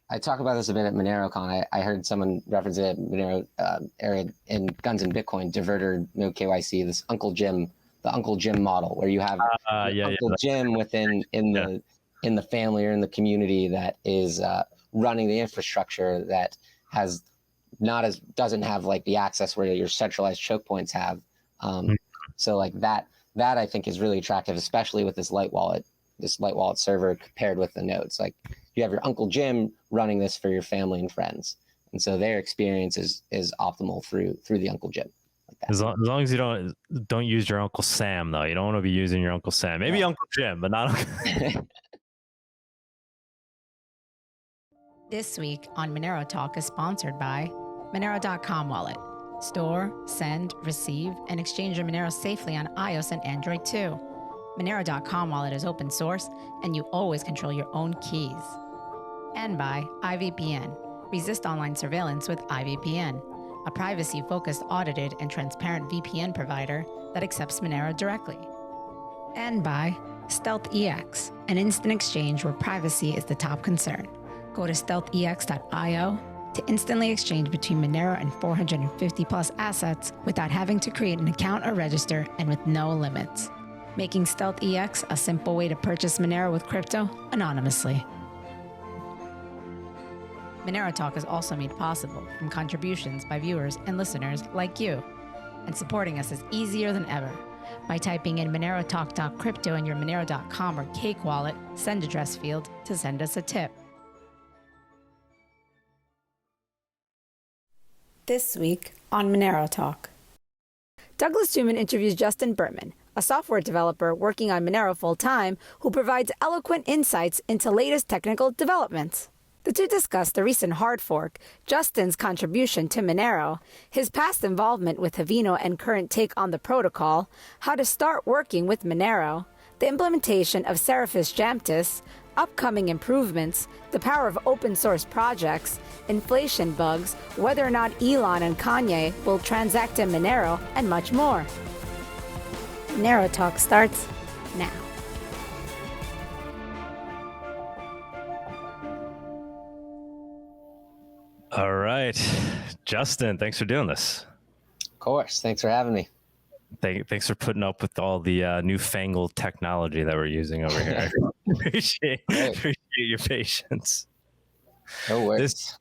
I talk about this a bit at MoneroCon. I heard someone reference it at Monero area in Guns and Bitcoin, diverter, no KYC, this Uncle Jim, the Uncle Jim model, where you have Uncle Jim within in the family or in the community that is running the infrastructure that has doesn't have like the access where your centralized choke points have. So like that I think is really attractive, especially with this Litewallet server paired with the nodes. Like you have your Uncle Jim running this for your family and friends, and so their experience is optimal through the Uncle Jim. Like that. As long as you don't use your Uncle Sam, though. You don't want to be using your Uncle Sam. Maybe Uncle Jim, but not Uncle. This week on Monero Talk is sponsored by Monero.com wallet. Store, send, receive, and exchange your Monero safely on iOS and Android too. Monero.com wallet is open source, and you always control your own keys. And by IVPN. Resist online surveillance with IVPN, a privacy-focused, audited, and transparent VPN provider that accepts Monero directly. And by StealthEX, an instant exchange where privacy is the top concern. Go to stealthex.io to instantly exchange between Monero and 450 plus assets without having to create an account or register, and with no limits, making StealthEX a simple way to purchase Monero with crypto anonymously. Monero Talk is also made possible from contributions by viewers and listeners like you, and supporting us is easier than ever by typing in monerotalk.crypto in your Monero.com or Cake wallet send address field to send us a tip. This week on Monero Talk, Douglas Tuman interviews Justin Berman, a software developer working on Monero full-time who provides eloquent insights into latest technical developments. The two discuss the recent hard fork, Justin's contribution to Monero, his past involvement with Haveno and current take on the protocol, how to start working with Monero, the implementation of Seraphis Jamtis, upcoming improvements, the power of open source projects, inflation bugs, whether or not Elon and Kanye will transact in Monero, and much more. Monero Talk starts now. All right, Justin, thanks for doing this. Of course, thanks for having me. Thanks for putting up with all the newfangled technology that we're using over here. appreciate your patience. No worries.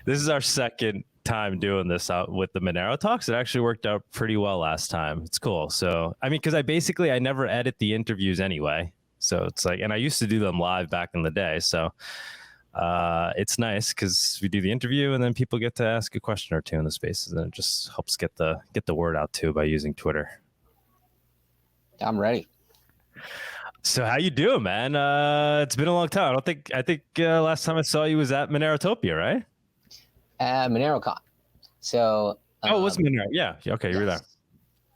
This is our second time doing this out with the Monero Talks. It actually worked out pretty well last time. It's cool. So, I mean, because I never edit the interviews anyway. So it's like, and I used to do them live back in the day. So it's nice because we do the interview and then people get to ask a question or two in the spaces, and it just helps get the word out too by using Twitter. I'm ready. So how you doing, man? It's been a long time. I think last time I saw you was at Monerotopia, right? MoneroCon. So it was Monero. Yeah. Okay, you were there.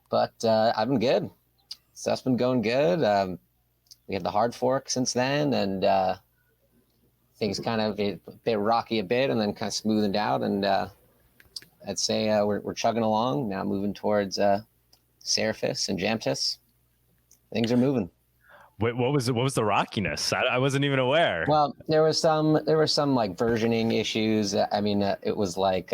But I've been good. Stuff's been going good. We had the hard fork since then, and things kind of a bit rocky a bit, and then kind of smoothened out. And I'd say we're chugging along now, moving towards Seraphis and Jamtis. Things are moving. Wait, what was the rockiness? I wasn't even aware. Well, there were some like versioning issues. I mean, it was like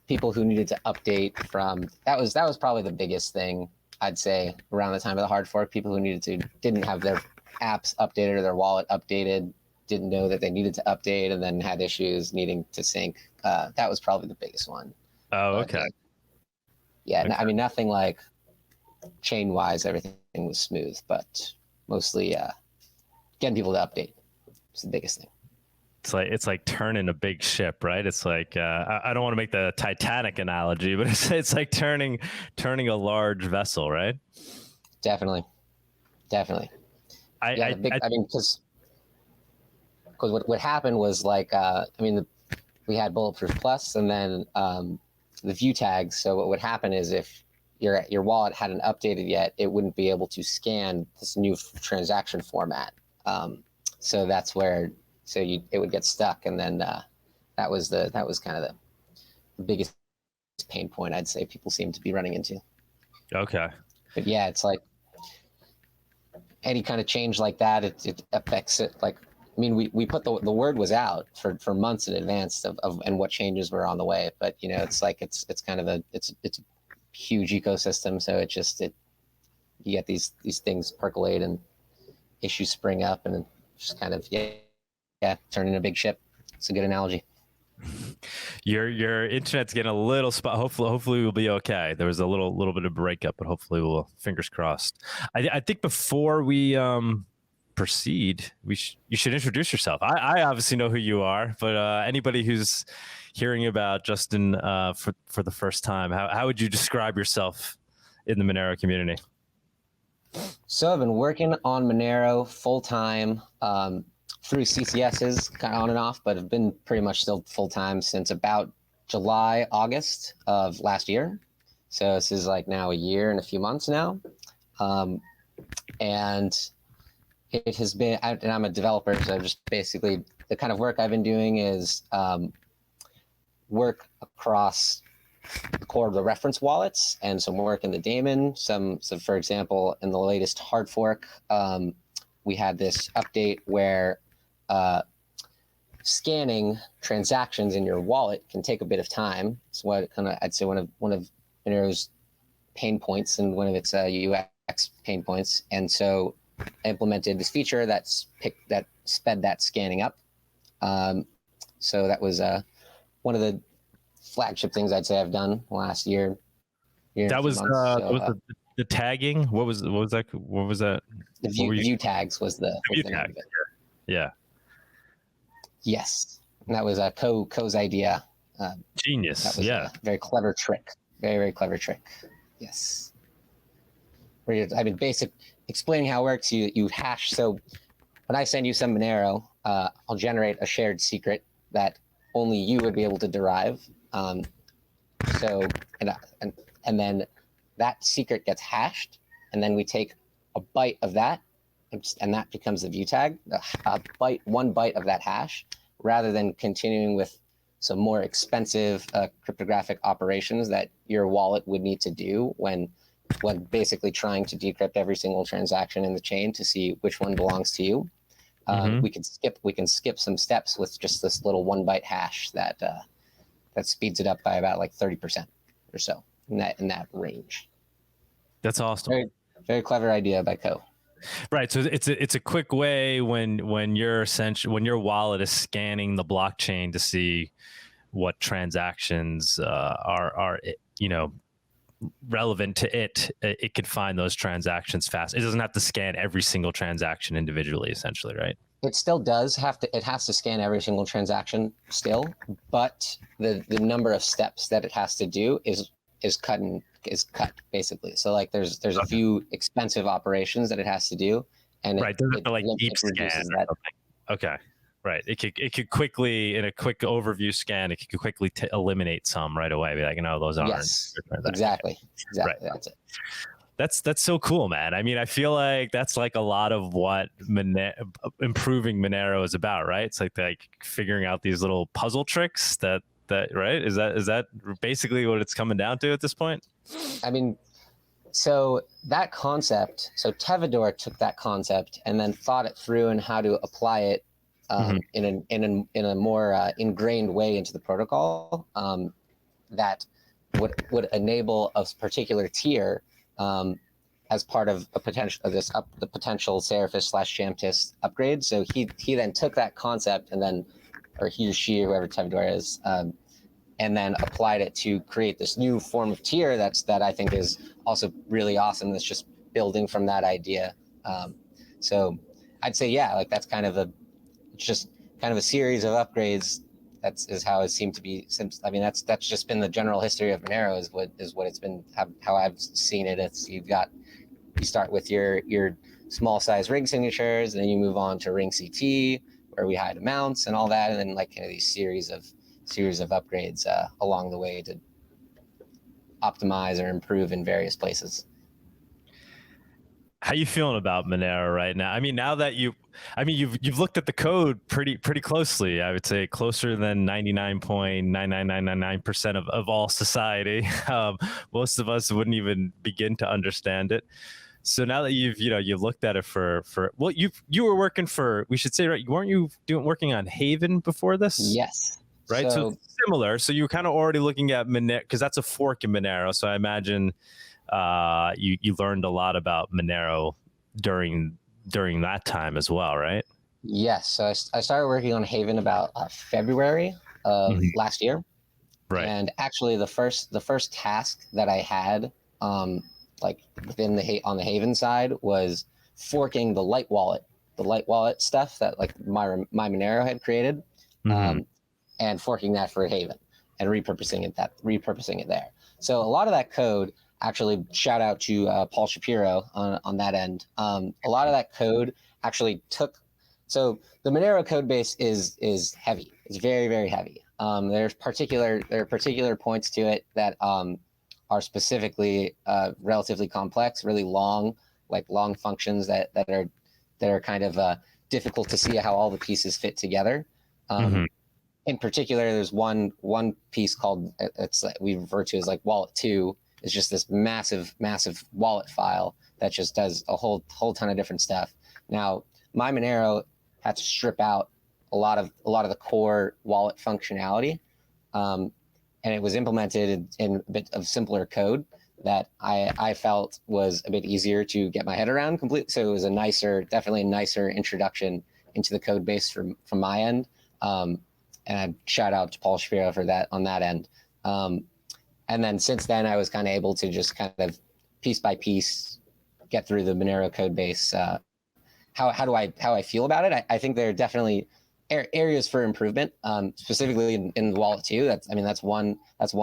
people who needed to update from that was probably the biggest thing, I'd say, around the time of the hard fork. People who didn't have their apps updated or their wallet updated, didn't know that they needed to update, and then had issues needing to sync. That was probably the biggest one. Oh, okay. Yeah, okay. I mean, nothing like chain wise, everything was smooth, but mostly getting people to update is the biggest thing. It's like turning a big ship, right? It's like I don't want to make the Titanic analogy, but it's like turning a large vessel, right? Definitely. I mean, because what happened was like we had Bulletproof Plus, and then the view tags. So what would happen is if your wallet hadn't updated yet, it wouldn't be able to scan this new transaction format. So that's where it would get stuck, and then that was kind of the biggest pain point, I'd say, people seem to be running into. Okay. But yeah, it's like any kind of change like that, it affects it. Like I mean, we put the word was out for months in advance of and what changes were on the way. But you know, it's like it's kind of a huge ecosystem. So you get these things percolate and issues spring up, and just kind of turn in a big ship. It's a good analogy. Your internet's getting a little spot. Hopefully we'll be okay. There was a little bit of breakup, but hopefully we'll, fingers crossed. I think before we proceed, you should introduce yourself. I obviously know who you are, but anybody who's hearing about Justin for the first time, how would you describe yourself in the Monero community? So I've been working on Monero full time. Through CCSs, kind of on and off, but have been pretty much still full-time since about July, August of last year. So this is like now a year and a few months now. And it has been, and I'm a developer, so just basically the kind of work I've been doing is work across the core of the reference wallets and some work in the daemon. So for example, in the latest hard fork, we had this update where scanning transactions in your wallet can take a bit of time. It's what I'd say one of Monero's pain points and one of its UX pain points. And so I implemented this feature that sped that scanning up. So that was one of the flagship things I'd say I've done last year. That was the tagging. What was that? What was that? The view tags was the view tag. Yeah. Yes, and that was Co's idea. Genius. That was a very clever trick. Very, very clever trick. Yes. Explaining how it works. You hash. So when I send you some Monero, I'll generate a shared secret that only you would be able to derive. And then that secret gets hashed, and then we take a byte of that, and that becomes the view tag. One byte of that hash, rather than continuing with some more expensive cryptographic operations that your wallet would need to do when basically trying to decrypt every single transaction in the chain to see which one belongs to you. We can skip some steps with just this little 1 byte hash that speeds it up by about like 30% or so in that range. That's awesome. Very, very clever idea by Co. Right. So it's a quick way when your wallet is scanning the blockchain to see what transactions are relevant to it. It can find those transactions fast. It doesn't have to scan every single transaction individually, essentially, right? It still does have to. It has to scan every single transaction still, but the number of steps that it has to do is cut basically. So like there's a few expensive operations that it has to do, and right, doesn't like deep scan or something. Okay, right. It could quickly, in a quick overview scan, it could quickly eliminate some right away. Be like, no, those aren't. Yes, exactly. Right. That's it. That's so cool, man. I mean, I feel like that's like a lot of what improving Monero is about, right? It's like figuring out these little puzzle tricks that right? Is that basically what it's coming down to at this point? I mean, so that concept, so Tevador took that concept and then thought it through and how to apply it in a more ingrained way into the protocol that would enable a particular tier as part of the potential Seraphis / Jamtis upgrade. So he then took that concept and then, or he or she, whoever Tevador is, and then applied it to create this new form of tier that I think is also really awesome. That's just building from that idea. So I'd say, like that's kind of a series of upgrades. Is how it seemed to be. I mean, that's just been the general history of Monero is what it's been, how I've seen it. It's you start with your small size ring signatures, and then you move on to ring CT, where we hide amounts and all that, and then like kind of these series of upgrades along the way to optimize or improve in various places. How you feeling about Monero right now? I mean, now that you've looked at the code pretty closely. I would say closer than 99.99999% of all society. Most of us wouldn't even begin to understand it. So now that you've looked at it for well, you were working for, we should say, right? Weren't you working on Haven before this? Yes. Right. So it's similar. So you were kind of already looking at Monero, because that's a fork in Monero. So I imagine you learned a lot about Monero during that time as well, right? Yes. So I started working on Haven about February of last year. Right. And actually, the first task that I had, like within on the Haven side, was forking the Litewallet stuff that like MyMonero had created, and forking that for Haven and repurposing it there. So a lot of that code, actually, shout out to Paul Shapiro on that end. A lot of that code actually took. So the Monero code base is heavy. It's very, very heavy. There are particular points to it that are specifically relatively complex, really long functions that are kind of difficult to see how all the pieces fit together. In particular, there's one piece called, we refer to as like wallet 2. It's just this massive wallet file that just does a whole ton of different stuff. Now, MyMonero had to strip out a lot of the core wallet functionality, and it was implemented in a bit of simpler code that I felt was a bit easier to get my head around completely. So it was definitely a nicer introduction into the code base from my end. And I shout out to Paul Shapiro for that on that end. And then since then, I was kind of able to just kind of piece by piece get through the Monero code base. How I feel about it? I think there are definitely areas for improvement, specifically in the wallet 2. That's one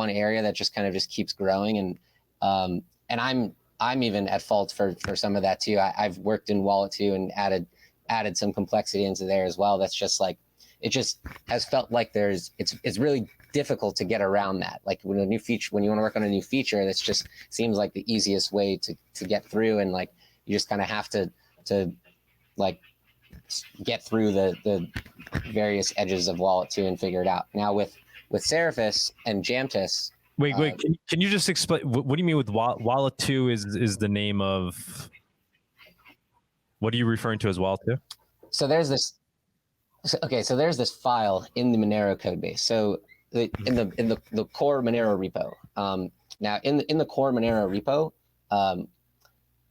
area that just kind of just keeps growing, and I'm even at fault for some of that too. I've worked in wallet 2 and added some complexity into there as well. That's just like, it just has felt like it's really difficult to get around that. Like when you want to work on a new feature, that's just seems like the easiest way to get through, and like you just kind of have to like get through the various edges of wallet 2 and figure it out. Now with Seraphis and Jamtis. Wait, can you just explain what do you mean with wallet 2 is the name of, what are you referring to as wallet 2? So there's this file in the Monero code base. So in the core Monero repo. Now in the core Monero repo,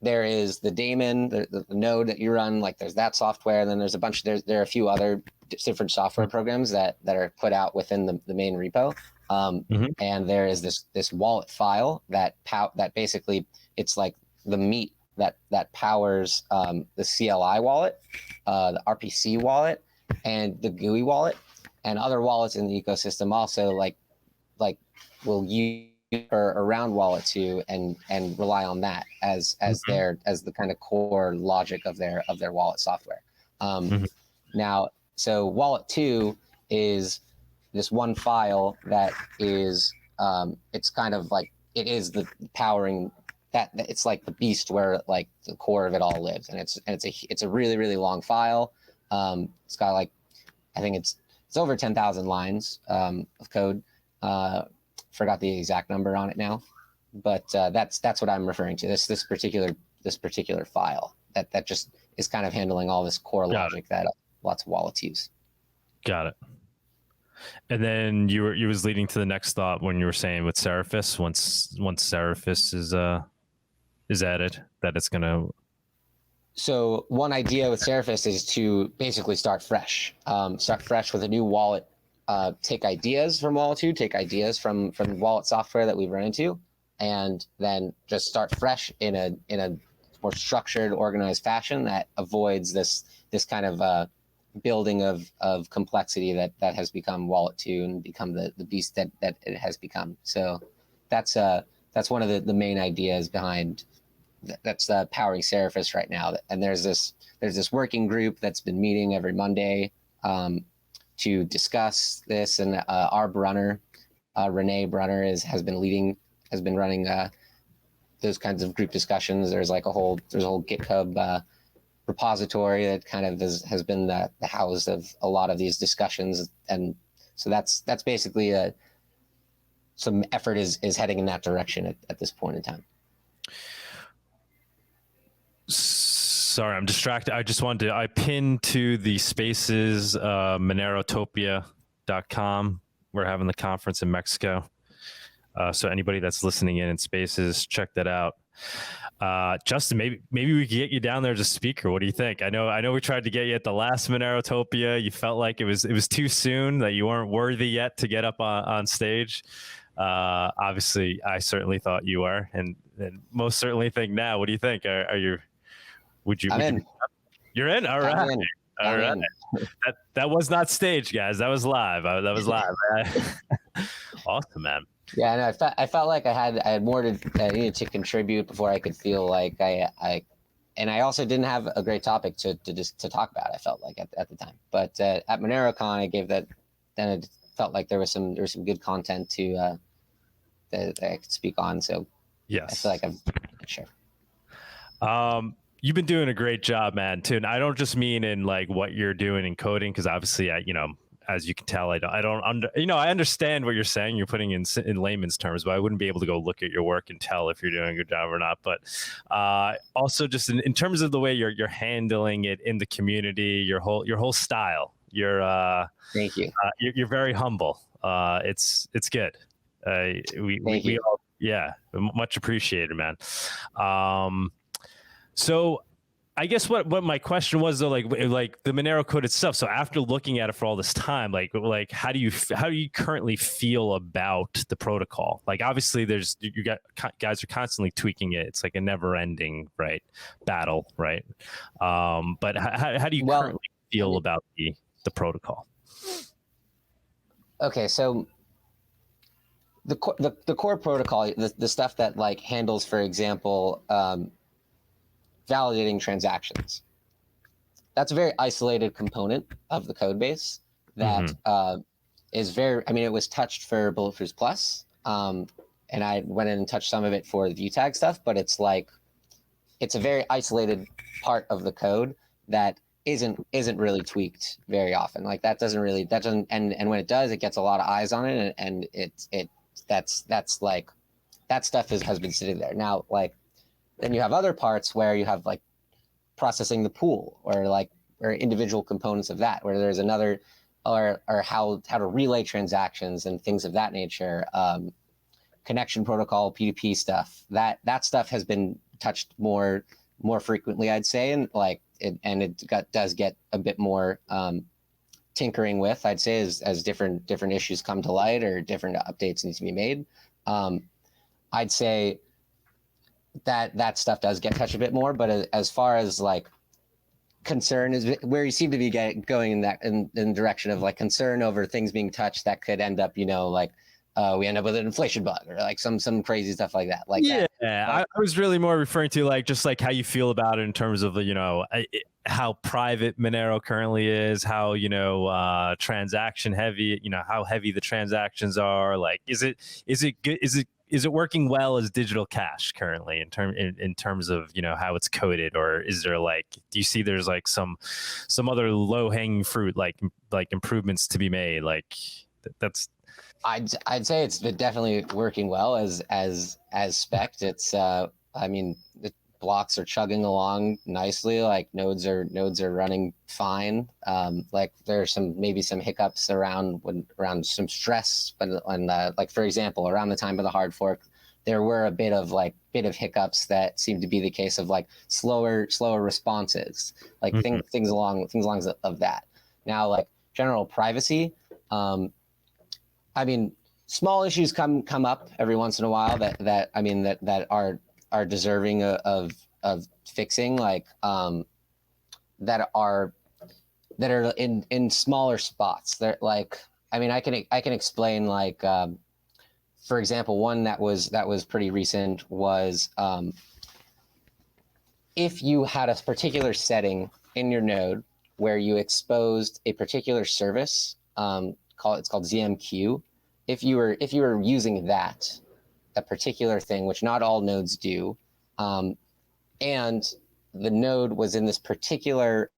there is the daemon, the node that you run. Like there's that software, and then there's there are a few other different software programs that are put out within the main repo. And there is this wallet file that basically, it's like the meat that powers the CLI wallet, the RPC wallet, and the GUI wallet, and other wallets in the ecosystem also like will use or around wallet 2 and rely on that as the kind of core logic of their wallet software. Now, so wallet 2 is this one file that is it's kind of like, it is the powering that it's like the beast where like the core of it all lives, and it's a really, really long file. It's got like, I think it's over 10,000 lines of code. Forgot the exact number on it now, but that's what I'm referring to. This particular file that just is kind of handling all this core logic that lots of wallets use. Got it. And then you was leading to the next thought when you were saying with Seraphis, once Seraphis is added, that it's gonna. So one idea with Seraphis is to basically start fresh with a new wallet. Take ideas from Wallet 2, take ideas from wallet software that we've run into, and then just start fresh in a more structured, organized fashion that avoids this kind of building of complexity that has become Wallet 2 and become the beast that it has become. So that's one of the main ideas behind that's powering Seraphis right now. And there's this working group that's been meeting every Monday to discuss this, and our Brunner, Renee Brunner, has been running those kinds of group discussions. There's a whole GitHub repository that kind of has been the house of a lot of these discussions, and so that's basically some effort is heading in that direction at this point in time. Sorry, I'm distracted. I pinned to the spaces, monerotopia.com. We're having the conference in Mexico. So anybody that's listening in spaces, check that out. Justin, maybe we could get you down there as a speaker. What do you think? I know we tried to get you at the last Monerotopia. You felt like it was too soon, that you weren't worthy yet to get up on stage. Obviously, I certainly thought you were, and most certainly think now. What do you think? Are you? Would you? I'm in. You're in. All right. All right. That was not staged, guys. That was live. That was live. Awesome, man. Yeah, no, I felt like I had more I needed to contribute before I could feel like I also didn't have a great topic to talk about. I felt like at the time, but at MoneroCon I gave that. Then it felt like there was some good content to that I could speak on. So yes, I feel like I'm sure. You've been doing a great job, man, too. And I don't just mean in like what you're doing in coding, because obviously as you can tell, I understand what you're saying. You're putting in layman's terms, but I wouldn't be able to go look at your work and tell if you're doing a good job or not. But also just in terms of the way you're handling it in the community, your whole style. Thank you. You're very humble. It's good. We all, yeah, much appreciated, man. So I guess what my question was though, like the Monero code itself. So after looking at it for all this time, like how do you currently feel about the protocol? Like obviously guys are constantly tweaking it. It's like a never ending battle, right? But how do you currently feel about the protocol? Okay, so the core protocol, the stuff that like handles, for example, validating transactions. That's a very isolated component of the code base that is very, it was touched for Bulletproof Plus. And I went in and touched some of it for the view tag stuff, but it's a very isolated part of the code that isn't really tweaked very often. Like and when it does, it gets a lot of eyes on it, and that's like that stuff has been sitting there. Now, like, then you have other parts where you have like processing the pool or individual components of that, where there's another or how to relay transactions and things of that nature, connection protocol, P2P stuff. That stuff has been touched more frequently, I'd say, and it does get a bit more tinkering with, I'd say, as different issues come to light or different updates need to be made. I'd say that stuff does get touched a bit more, but as far as like concern is where you seem to be going in the direction of like concern over things being touched that could end up, we end up with an inflation bug or like some crazy stuff like that. I was really more referring to like just like how you feel about it in terms of how private Monero currently is, how transaction heavy, how heavy the transactions are. Like, is it good? Is it working well as digital cash currently in terms of how it's coded, or is there do you see there's like some other low hanging fruit like improvements to be made? Like that's. I'd say it's definitely working well as spec'd. It's the blocks are chugging along nicely. Like nodes are running fine. Like there's maybe some hiccups around some stress, but like for example, around the time of the hard fork, there were a bit of hiccups that seemed to be the case of like slower responses, like things along of that. Now, like general privacy, small issues come up every once in a while that are deserving of fixing, like that are in smaller spots. They're like, I can explain, like for example, one that was pretty recent was if you had a particular setting in your node where you exposed a particular service, it's called ZMQ. If you were using that, a particular thing, which not all nodes do, and the node was in this particular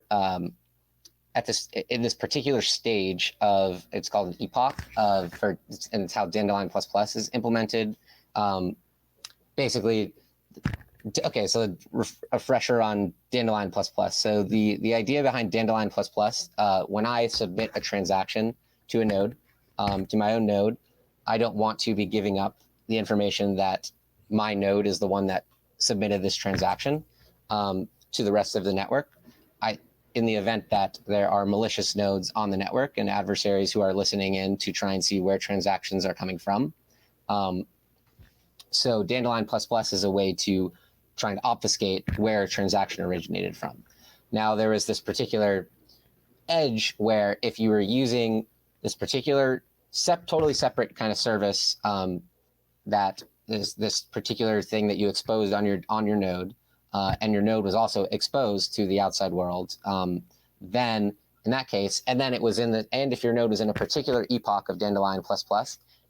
in this particular stage of, it's called an epoch and it's how Dandelion ++ is implemented. Basically, okay, so a refresher on Dandelion++. So the idea behind Dandelion++, when I submit a transaction to a node, to my own node, I don't want to be giving up the information that my node is the one that submitted this transaction to the rest of the network. In the event that there are malicious nodes on the network and adversaries who are listening in to try and see where transactions are coming from. So Dandelion++ is a way to try and obfuscate where a transaction originated from. Now, there is this particular edge where if you were using this particular totally separate kind of service that is this particular thing that you exposed on your node, and your node was also exposed to the outside world, then in that case, and then it was and if your node was in a particular epoch of Dandelion++,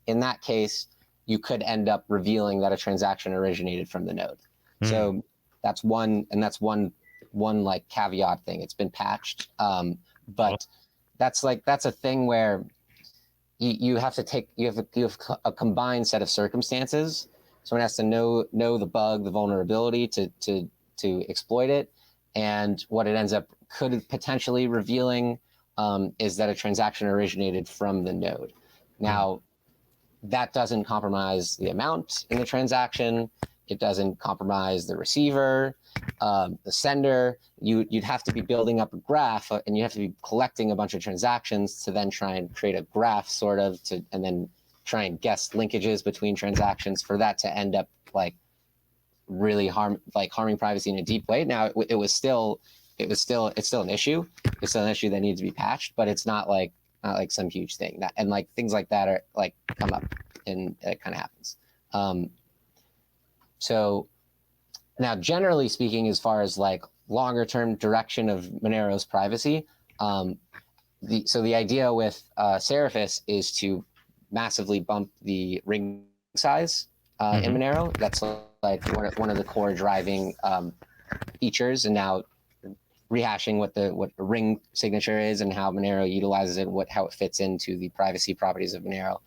in that case, you could end up revealing that a transaction originated from the node. So that's one like caveat thing. It's been patched, but that's a thing where you have a combined set of circumstances. Someone has to know the bug, the vulnerability to exploit it, and what it ends up could potentially revealing is that a transaction originated from the node. Now, that doesn't compromise the amount in the transaction. It doesn't compromise the receiver, the sender. You'd have to be building up a graph, and you have to be collecting a bunch of transactions to then try and create a graph, sort of, and then try and guess linkages between transactions for that to end up like really harming privacy in a deep way. Now, it's still an issue. It's still an issue that needs to be patched, but it's not like some huge thing. And like things like that are like come up, and it kind of happens. So now, generally speaking, as far as like longer term direction of Monero's privacy, the idea with Seraphis is to massively bump the ring size in Monero. That's like one of the core driving features, and now rehashing what the ring signature is and how Monero utilizes it, how it fits into the privacy properties of Monero.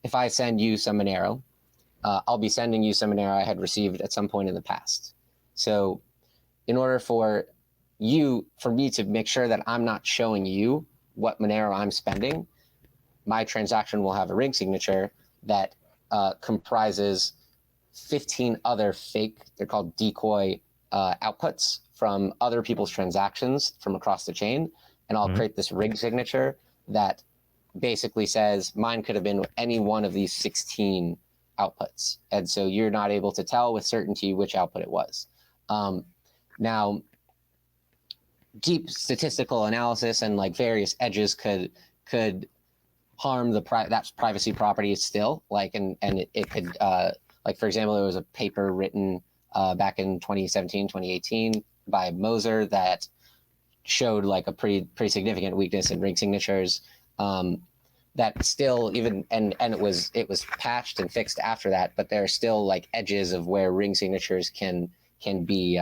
If I send you some Monero, I'll be sending you some Monero I had received at some point in the past. So in order for me to make sure that I'm not showing you what Monero I'm spending, my transaction will have a ring signature that comprises 15 other fake, they're called Decoy outputs from other people's transactions from across the chain. And I'll create this ring signature that basically says mine could have been any one of these 16 outputs. And so you're not able to tell with certainty which output it was. Now, deep statistical analysis and like various edges could harm that privacy property still. Like, and it could, like, for example, there was a paper written back in 2017, 2018 by Moser that showed like a pretty significant weakness in ring signatures. That still and it was patched and fixed after that, but there are still like edges of where ring signatures can be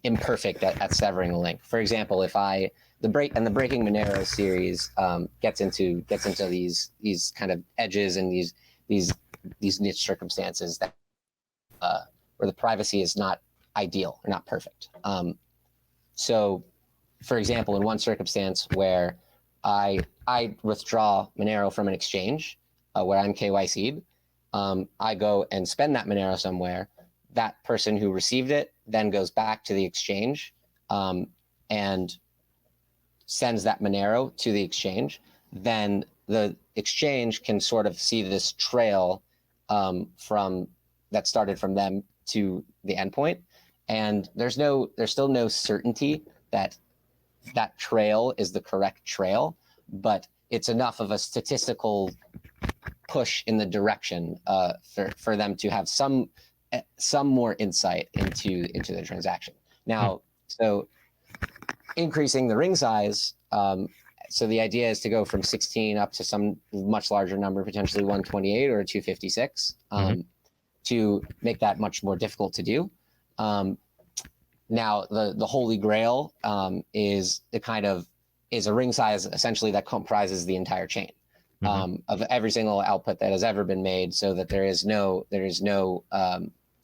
imperfect at severing a link. For example, if the Breaking Monero series gets into these kind of edges and these niche circumstances that where the privacy is not ideal or not perfect. So, for example, in one circumstance where I withdraw Monero from an exchange where I'm KYC'd, I go and spend that Monero somewhere. That person who received it then goes back to the exchange and sends that Monero to the exchange. Then the exchange can sort of see this trail from that started from them to the endpoint, and there's still no certainty that that trail is the correct trail, but it's enough of a statistical push in the direction for them to have some more insight into the transaction. Now, so increasing the ring size, so the idea is to go from 16 up to some much larger number, potentially 128 or 256, to make that much more difficult to do. Now, the holy grail is a ring size essentially that comprises the entire chain of every single output that has ever been made, so that there is no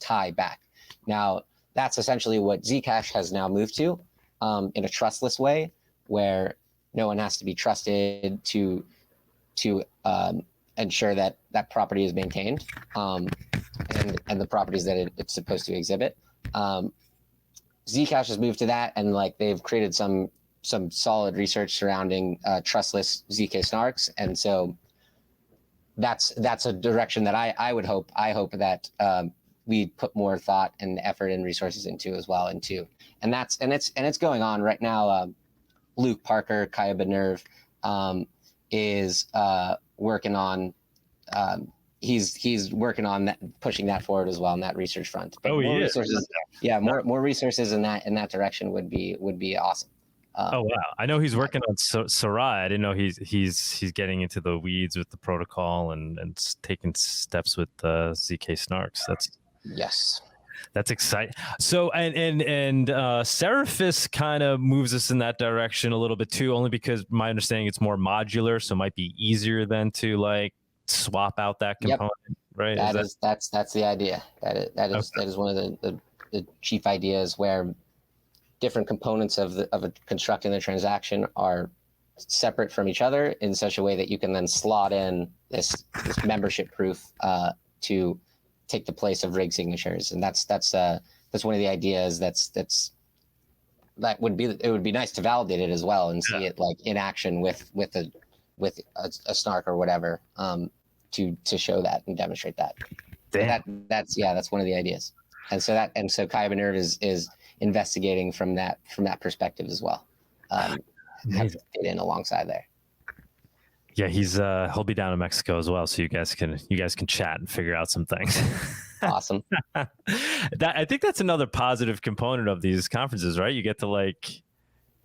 tie back. Now, that's essentially what Zcash has now moved to, in a trustless way, where no one has to be trusted to ensure that that property is maintained, and the properties that it's supposed to exhibit. Zcash has moved to that, and like they've created some solid research surrounding trustless zk snarks, and so that's a direction that I hope that we put more thought and effort and resources into as well. And it's going on right now. Luke Parker, Kaya Benerv, is working on. He's working on that, pushing that forward as well on that research front. But more resources, more resources in that direction would be awesome. Oh wow! I know he's working on Sarai. I didn't know he's getting into the weeds with the protocol and taking steps with zk snarks. That's exciting. So and Seraphis kind of moves us in that direction a little bit too, only because my understanding it's more modular, so it might be easier than to like swap out that component, right? That's the idea. That is one of the chief ideas, where different components of constructing the transaction are separate from each other in such a way that you can then slot in this membership proof to take the place of rig signatures. And that's one of the ideas it would be nice to validate it as well and see it like in action with a snark or whatever, to show that and demonstrate that. That's one of the ideas. And so Kaya Benerv is investigating from that perspective as well. Have to fit in alongside there. Yeah, he'll be down in Mexico as well, so you guys can chat and figure out some things. Awesome. I think that's another positive component of these conferences, right? You get to like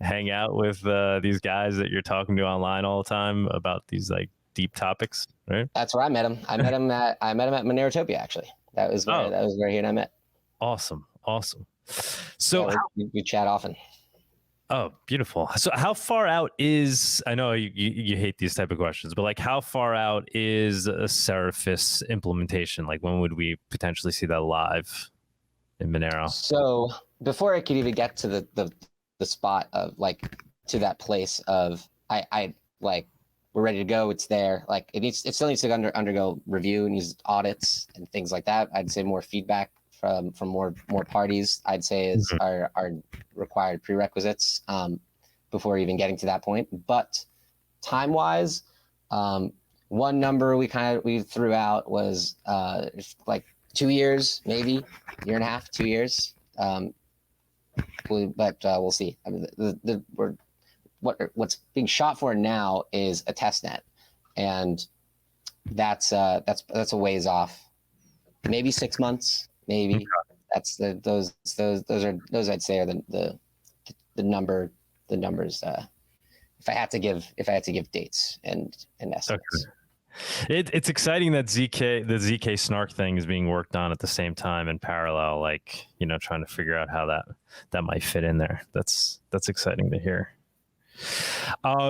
hang out with these guys that you're talking to online all the time about these like deep topics, right? That's where I met him. I met him at Monerotopia, actually. That was where he and I met. Awesome. So we chat often. Oh, beautiful. So how far out is, I know you hate these type of questions, but like how far out is a Seraphis implementation? Like when would we potentially see that live in Monero? So before I could even get to the spot of like to that place of I like we're ready to go, it's there. Like it still needs to undergo review and use audits and things like that. I'd say more feedback from more parties, I'd say is our required prerequisites before even getting to that point. But time wise, one number we threw out was like 2 years, maybe year and a half, 2 years. But we'll see. I mean, what's being shot for now is a test net, and that's a ways off. Maybe 6 months. Maybe that's those I'd say are the numbers. If I had to give dates and estimates. Okay. It's exciting that the ZK snark thing is being worked on at the same time in parallel, like, you know, trying to figure out how that might fit in there. That's exciting to hear.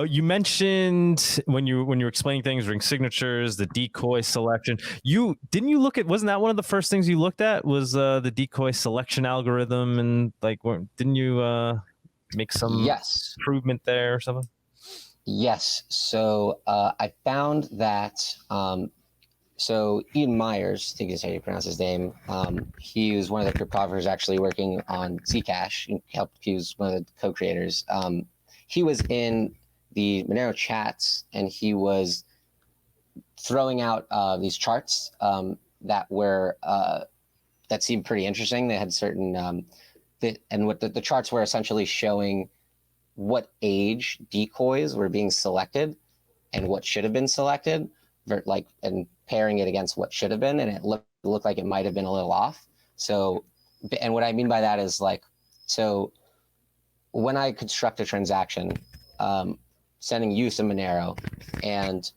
You mentioned when you were explaining things, ring signatures, the decoy selection. Wasn't that one of the first things you looked at was the decoy selection algorithm, and like didn't you make some improvement there or something? Yes. So I found that so Ian Myers, I think is how you pronounce his name. He was one of the cryptographers actually working on Zcash. He was one of the co-creators. He was in the Monero chats, and he was throwing out these charts that seemed pretty interesting. They had certain and what the charts were essentially showing what age decoys were being selected and what should have been selected, and pairing it against what should have been, and it looked like it might have been a little off. So, and what I mean by that is like, so when I construct a transaction, sending you some Monero, and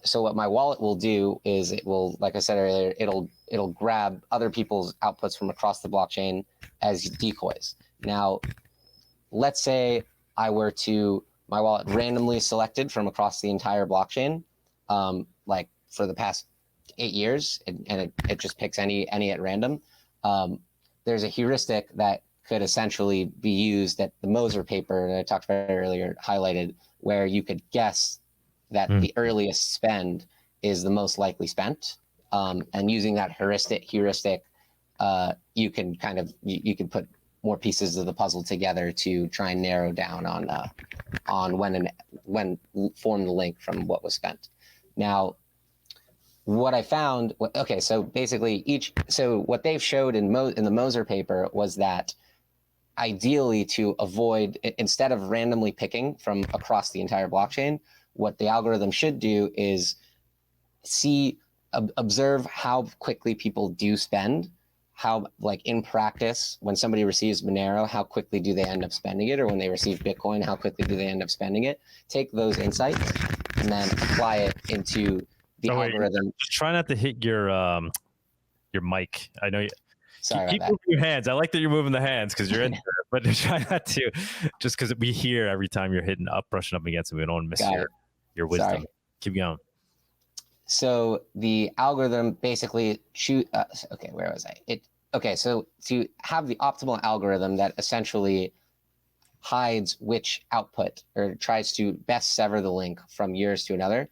so what my wallet will do is it will, like I said earlier, it'll grab other people's outputs from across the blockchain as decoys. Now, let's say my wallet randomly selected from across the entire blockchain, like for the past 8 years, and it just picks any at random. there's a heuristic that could essentially be used that the Moser paper that I talked about earlier highlighted, where you could guess that the earliest spend is the most likely spent. And using that heuristic, you can kind of you can put more pieces of the puzzle together to try and narrow down on when form the link from what was spent. Now, what I found, okay, so basically what they've showed in the Moser paper was that ideally, to avoid, instead of randomly picking from across the entire blockchain, what the algorithm should do is observe how quickly people do spend, how, like in practice, when somebody receives Monero, how quickly do they end up spending it, or when they receive Bitcoin, how quickly do they end up spending it? Take those insights and then apply it into the algorithm. Just try not to hit your mic. I know you. Sorry keep about that. moving your hands. I like that you're moving the hands because you're in there, but try not to, just because we hear every time you're brushing up against it. We don't miss your wisdom. Sorry. Keep going. So the algorithm basically okay, where was I? So to have the optimal algorithm that essentially hides which output or tries to best sever the link from yours to another,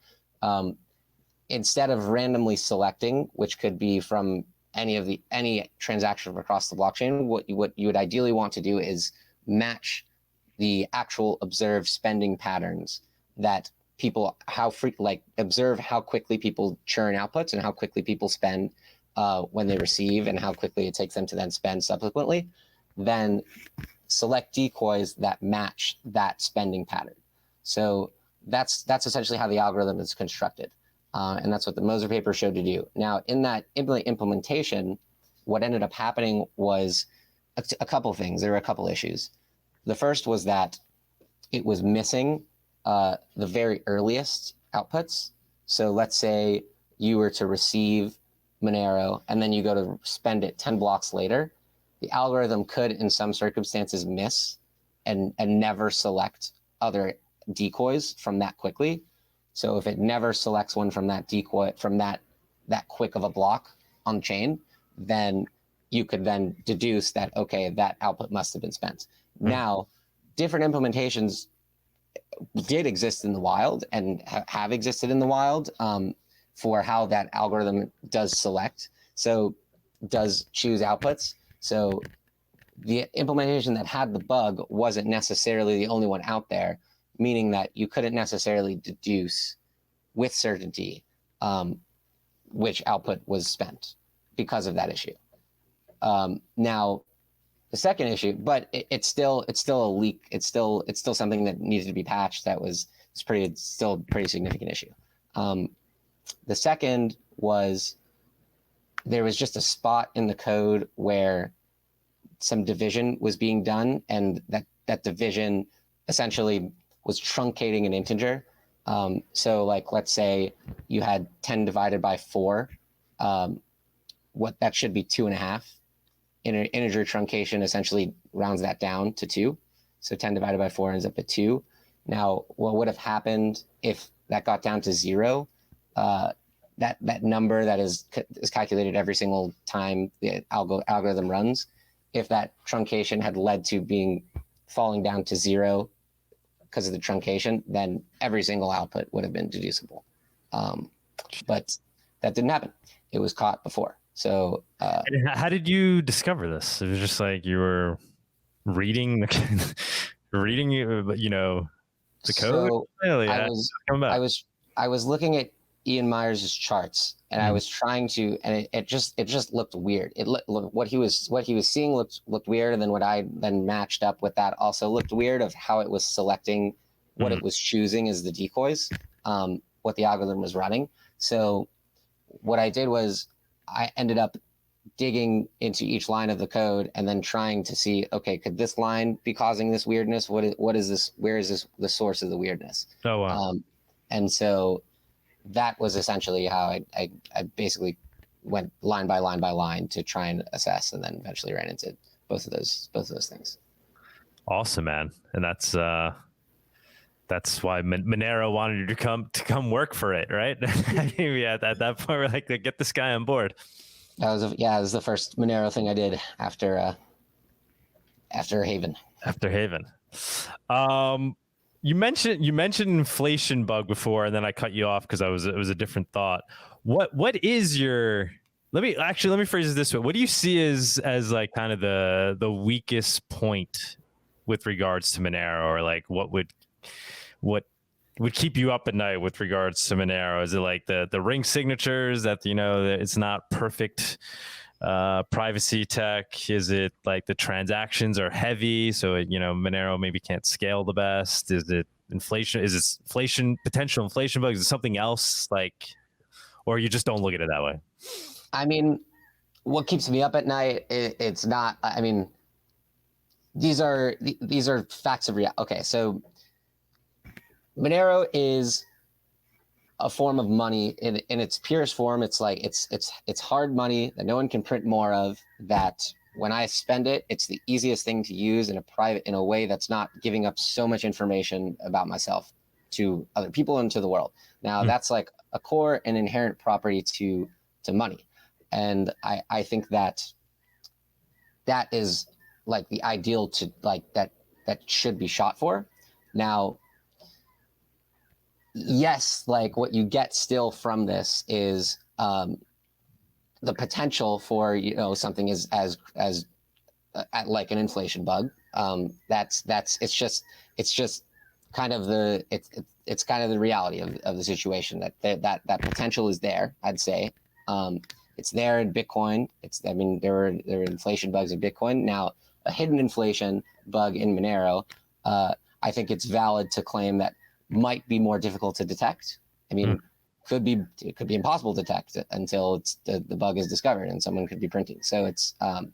instead of randomly selecting, which could be from any transaction from across the blockchain, what you would ideally want to do is match the actual observed spending patterns that people observe how quickly people churn outputs and how quickly people spend when they receive, and how quickly it takes them to then spend subsequently. Then select decoys that match that spending pattern. So that's essentially how the algorithm is constructed. And that's what the Moser paper showed to do. Now, in that implementation, what ended up happening was a couple of things. There were a couple issues. The first was that it was missing the very earliest outputs. So let's say you were to receive Monero and then you go to spend it 10 blocks later. The algorithm could, in some circumstances, miss and never select other decoys from that quickly. So if it never selects one from that decoy, from that quick of a block on chain, then you could then deduce that, okay, that output must have been spent. Now, different implementations did exist in the wild and have existed in the wild for how that algorithm does select. So does choose outputs. So the implementation that had the bug wasn't necessarily the only one out there, meaning that you couldn't necessarily deduce with certainty which output was spent because of that issue. Now, the second issue, but it's still a leak. It's still something that needed to be patched. It's still a pretty significant issue. The second was there was just a spot in the code where some division was being done, and that division essentially was truncating an integer. So like, let's say you had 10 divided by 4. What that should be 2.5. Integer truncation essentially rounds that down to 2. So 10 divided by 4 ends up at 2. Now, what would have happened if that got down to 0? That number that is calculated every single time the algorithm runs, if that truncation had led to falling down to 0 because of the truncation, then every single output would have been deducible. But that didn't happen. It was caught before. So how did you discover this? It was just like you were reading the code. So I was looking at Ian Myers' charts, and I was trying to, and it just looked weird. What he was seeing looked weird, and then what I then matched up with that also looked weird, of how it was selecting what it was choosing as the decoys, what the algorithm was running. So what I did was I ended up digging into each line of the code and then trying to see, okay, could this line be causing this weirdness? What is this? Where is this the source of the weirdness? Oh wow! And so that was essentially how I basically went line by line to try and assess, and then eventually ran into both of those things. Awesome, man. And that's why Monero wanted you to come work for it, right? At that point, we're like, get this guy on board. It was the first Monero thing I did after Haven. After Haven. You mentioned inflation bug before, and then I cut you off because it was a different thought. What is your let me phrase it this way. What do you see as like kind of the weakest point with regards to Monero, or like what would keep you up at night with regards to Monero? Is it like the ring signatures that that it's not perfect privacy tech? Is it like the transactions are heavy, so Monero maybe can't scale the best? Is it inflation? Is it potential inflation bugs? Is it something else, like, or you just don't look at it that way? I mean, what keeps me up at night, it's not, I mean, these are facts of reality. Okay, so Monero is a form of money in its purest form. It's like it's hard money that no one can print more of, that when I spend it, it's the easiest thing to use in a way that's not giving up so much information about myself to other people and to the world. Now that's like a core and inherent property to money. And I think that is like the ideal to like that should be shot for. Now, yes, like what you get still from this is the potential for something as like an inflation bug. It's just kind of it's kind of the reality of the situation, that potential is there. I'd say it's there in Bitcoin. There were inflation bugs in Bitcoin. Now a hidden inflation bug in Monero, I think it's valid to claim that might be more difficult to detect. I mean, it could be impossible to detect until the bug is discovered and someone could be printing. So it's one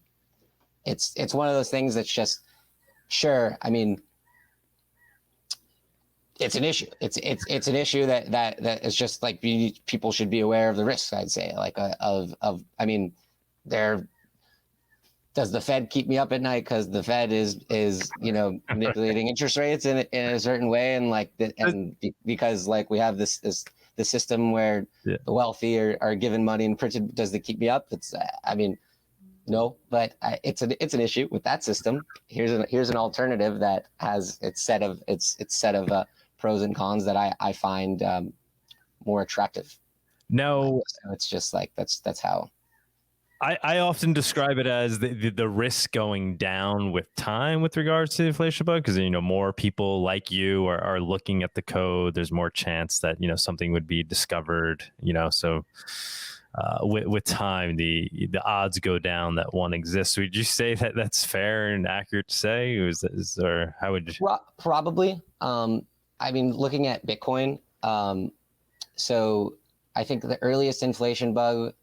of those things that's just, sure. I mean, it's an issue. It's an issue that is just like, people should be aware of the risks. I'd say, like I mean, does the Fed keep me up at night because the Fed is manipulating interest rates in a certain way, and because like we have this the system where the wealthy are given money and printed? Does it keep me up? It's I mean, no, but it's an issue with that system. Here's an alternative that has its set of pros and cons that I find more attractive. No, so it's just like that's how. I often describe it as the risk going down with time with regards to the inflation bug, because more people like you are looking at the code. There's more chance that something would be discovered. So with time, the odds go down that one exists. Would you say that that's fair and accurate to say? Or how would you? Probably. I mean, looking at Bitcoin, so I think the earliest inflation bug,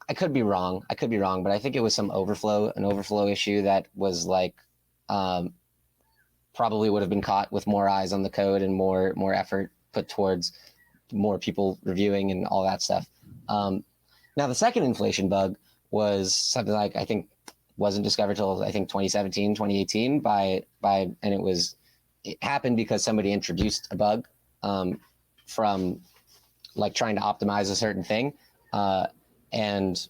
I could be wrong, but I think it was an overflow issue that was like, probably would have been caught with more eyes on the code and more effort put towards more people reviewing and all that stuff. Now the second inflation bug was something like, I think wasn't discovered till I think 2017, 2018 and it happened because somebody introduced a bug from like trying to optimize a certain thing. And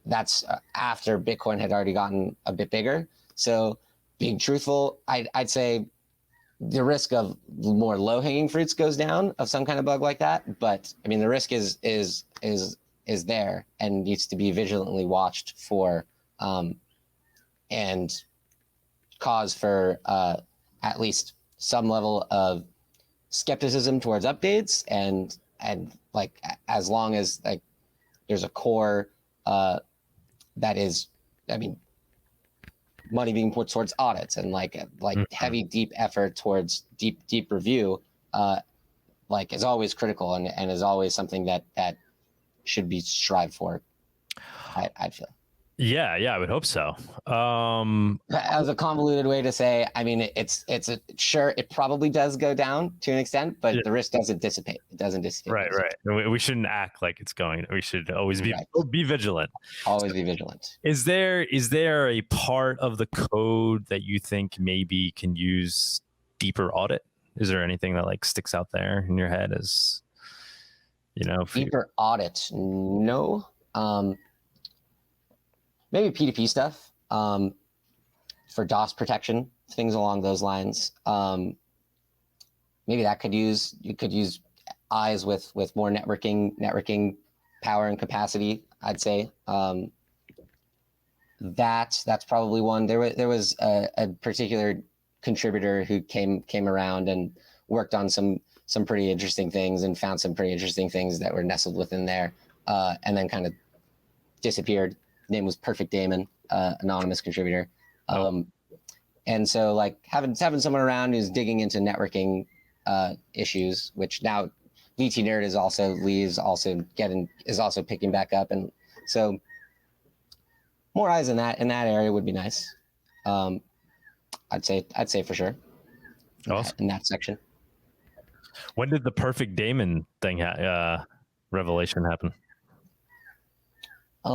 that's after Bitcoin had already gotten a bit bigger. So being truthful, I'd say the risk of more low-hanging fruits goes down of some kind of bug like that. But I mean, the risk is there and needs to be vigilantly watched for, and cause for at least some level of skepticism towards updates, and like as long as like there's a core that is, I mean, money being put towards audits and like heavy, deep effort towards deep review, like is always critical and is always something that should be strived for. I feel. Yeah, I would hope so. As a convoluted way to say, I mean, sure, it probably does go down to an extent, but the risk doesn't dissipate. It doesn't dissipate. Right. We shouldn't act like it's going. We should always be vigilant. Always be vigilant. Is there a part of the code that you think maybe can use deeper audit? Is there anything that like sticks out there in your head as deeper audit? No. maybe P2P stuff, for DOS protection, things along those lines. Maybe you could use eyes with more networking power and capacity, I'd say. That's probably one. There was a particular contributor who came around and worked on some pretty interesting things and found some pretty interesting things that were nestled within there, and then kind of disappeared. Name was Perfect Damon, anonymous contributor. And so like having someone around who's digging into networking issues, which now VT Nerd is also picking back up, and so more eyes in that area would be nice. I'd say for sure. Awesome. In that section. When did the Perfect Damon thing revelation happen? It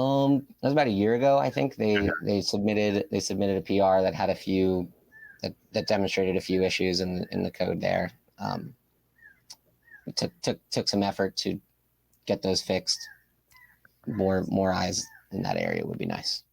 was about a year ago. I think they submitted a PR that had that demonstrated a few issues in the code there. It took some effort to get those fixed. More eyes in that area would be nice.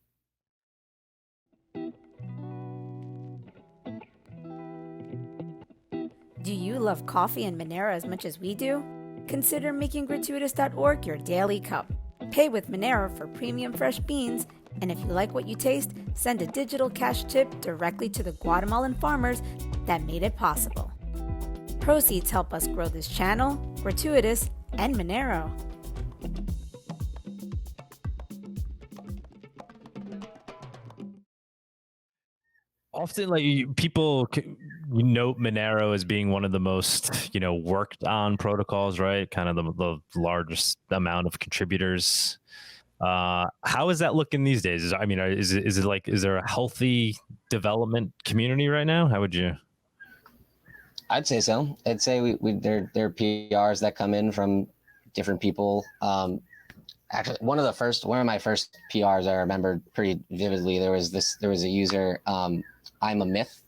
Do you love coffee and Monero as much as we do? Consider making gratuitous.org your daily cup. Pay with Monero for premium fresh beans, and if you like what you taste, send a digital cash tip directly to the Guatemalan farmers that made it possible. Proceeds help us grow this channel, Gratuitous, and Monero. Often, like people note Monero as being one of the most, worked on protocols, right? Kind of the largest amount of contributors. How is that looking these days? Is there a healthy development community right now? How would you? I'd say so. I'd say there are PRs that come in from different people. Actually, one of my first PRs I remember pretty vividly. There was a user, I'm a Myth,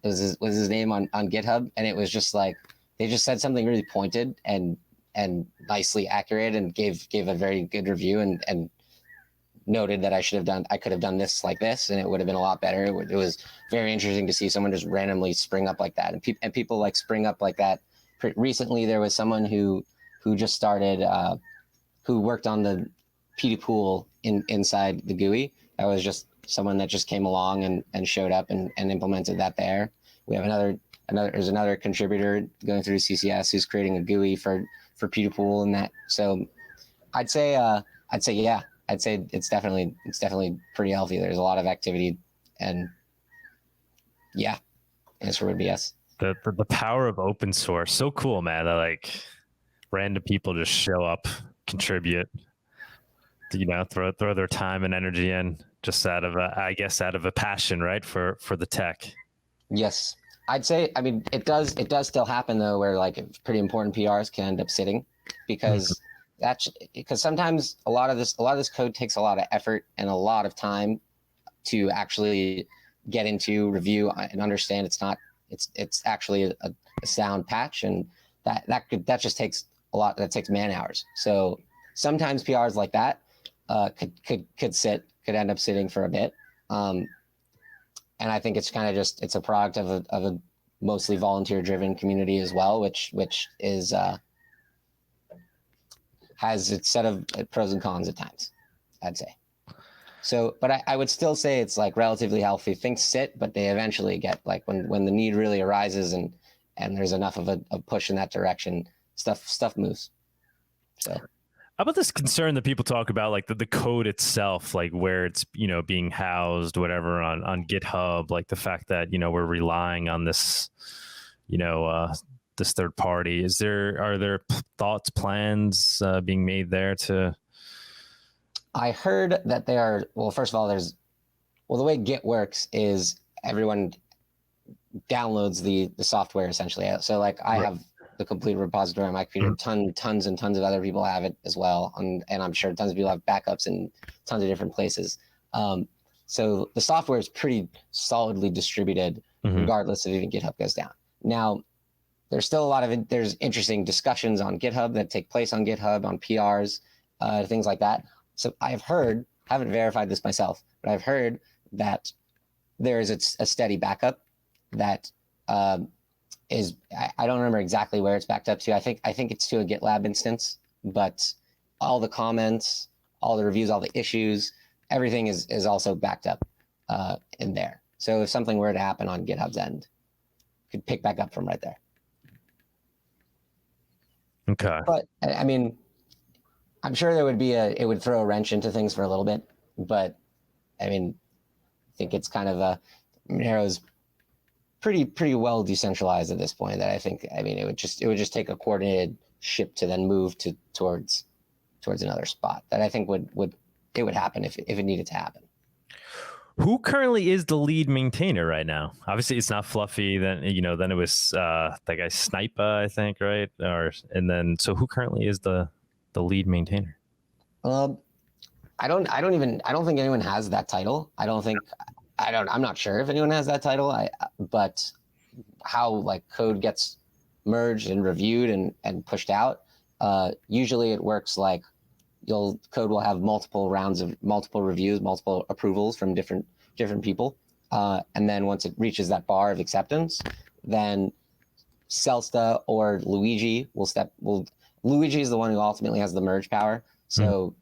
was his name on GitHub, and it was just like they just said something really pointed and nicely accurate, and gave a very good review, and noted that I could have done this like this, and it would have been a lot better. It was very interesting to see someone just randomly spring up like that, and people like spring up like that. Recently, there was someone who just started, who worked on the P2 pool inside the GUI. That was just someone that just came along and showed up and implemented that there. We have there's another contributor going through CCS who's creating a GUI for P2 pool and that. So I'd say yeah. I'd say it's definitely pretty healthy. There's a lot of activity, and yeah, answer would be yes. The power of open source, so cool, man. That like random people just show up, contribute, throw their time and energy in, just out of a passion, right, for the tech. Yes, I'd say. I mean, it does still happen though, where like pretty important PRs can end up sitting because. Because sometimes a lot of this code takes a lot of effort and a lot of time to actually get into, review, and understand. It's actually a sound patch, and that just takes a lot. That takes man hours. So sometimes PRs like that could end up sitting for a bit, and I think it's kind of it's a product of a mostly volunteer driven community as well, which is. Has its set of pros and cons at times, I'd say. So, but I would still say it's like relatively healthy. Things sit, but they eventually get like when the need really arises and there's enough of a push in that direction, stuff moves. So, how about this concern that people talk about, like the code itself, like where it's being housed, whatever on GitHub, like the fact that we're relying on this, this third party. Are there thoughts, plans being made there to? I heard that they are. Well, first of all, the way Git works is everyone downloads the software essentially. So like I have the complete repository on my computer. Tons and tons of other people have it as well, and I'm sure tons of people have backups in tons of different places. So the software is pretty solidly distributed, regardless of even GitHub goes down. Now. There's still there's interesting discussions on GitHub that take place on GitHub, on PRs, things like that. So I've heard haven't verified this myself, but I've heard that there is a steady backup that is, I don't remember exactly where it's backed up to. I think it's to a GitLab instance, but all the comments, all the reviews, all the issues, everything is also backed up in there. So if something were to happen on GitHub's end, could pick back up from right there. Okay. But I mean, I'm sure there would be it would throw a wrench into things for a little bit, but I mean, I think it's kind of Monero's pretty well decentralized at this point. That I mean, it would just take a coordinated ship to then move towards another spot. That I think would happen if it needed to happen. Who currently is the lead maintainer right now? Obviously, it's not Fluffy. Then then it was that guy Snipa, I think, right? So who currently is the lead maintainer? I don't think anyone has that title. I'm not sure if anyone has that title. But how like code gets merged and reviewed and pushed out. Usually it works like code will have multiple rounds of multiple reviews, multiple approvals from different people. And then once it reaches that bar of acceptance, then Selsta or Luigi Luigi is the one who ultimately has the merge power. So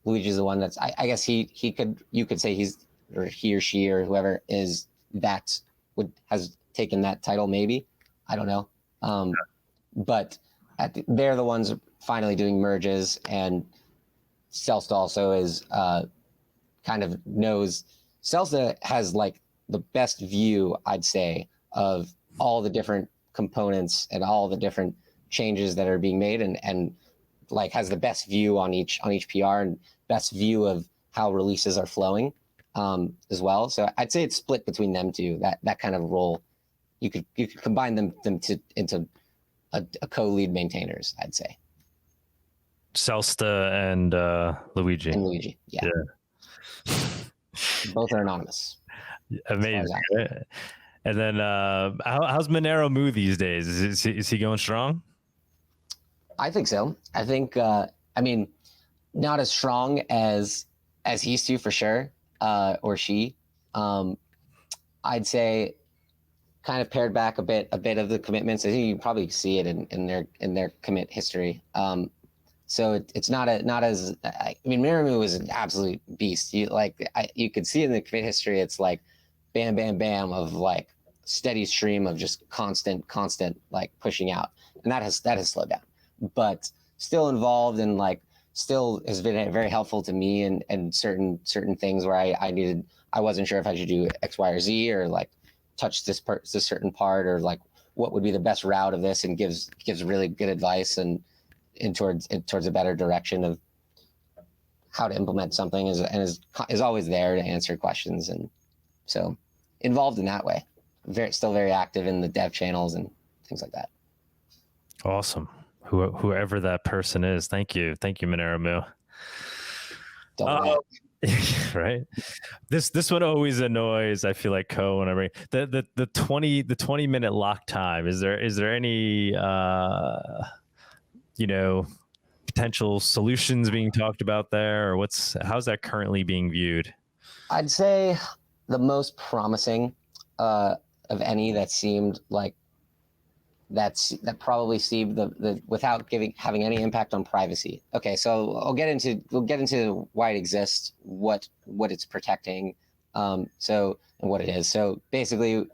Luigi is the one that's, I guess you could say he or she or whoever is that has taken that title. Maybe, I don't know. But they're the ones finally doing merges, and Selsta also is kind of knows. Selsta has like the best view, I'd say, of all the different components and all the different changes that are being made, and like has the best view on each PR and best view of how releases are flowing as well. So I'd say it's split between them two. That kind of role, you could combine them into a co-lead maintainers, I'd say. Selsta and Luigi. And Luigi, yeah. Both are anonymous. Amazing. And then how's Monero Moo these days? Is he going strong? I think so. I think I mean, not as strong as he used to, for sure, or she. I'd say kind of pared back a bit of the commitments. I think you probably see it in their commit history. So it's not as, I mean, Monero Moo was an absolute beast. You could see in the commit history, it's like bam, bam, bam of like steady stream of just constant like pushing out, and that has slowed down, but still involved, and like still has been very helpful to me and certain things where I wasn't sure if I should do X, Y, or Z, or like touch this certain part, or like what would be the best route of this, and gives really good advice and towards a better direction of how to implement something, is always there to answer questions, and so involved in that way. Still very active in the dev channels and things like that. Awesome. Whoever that person is, thank you, Monero Moo. Right. This one always annoys, I feel like, whenever the 20 minute lock time. Is there any potential solutions being talked about there, or how's that currently being viewed? I'd say the most promising of any that seemed like that probably seemed the without having any impact on privacy. Okay, so we'll get into why it exists, what it's protecting, and what it is. So basically,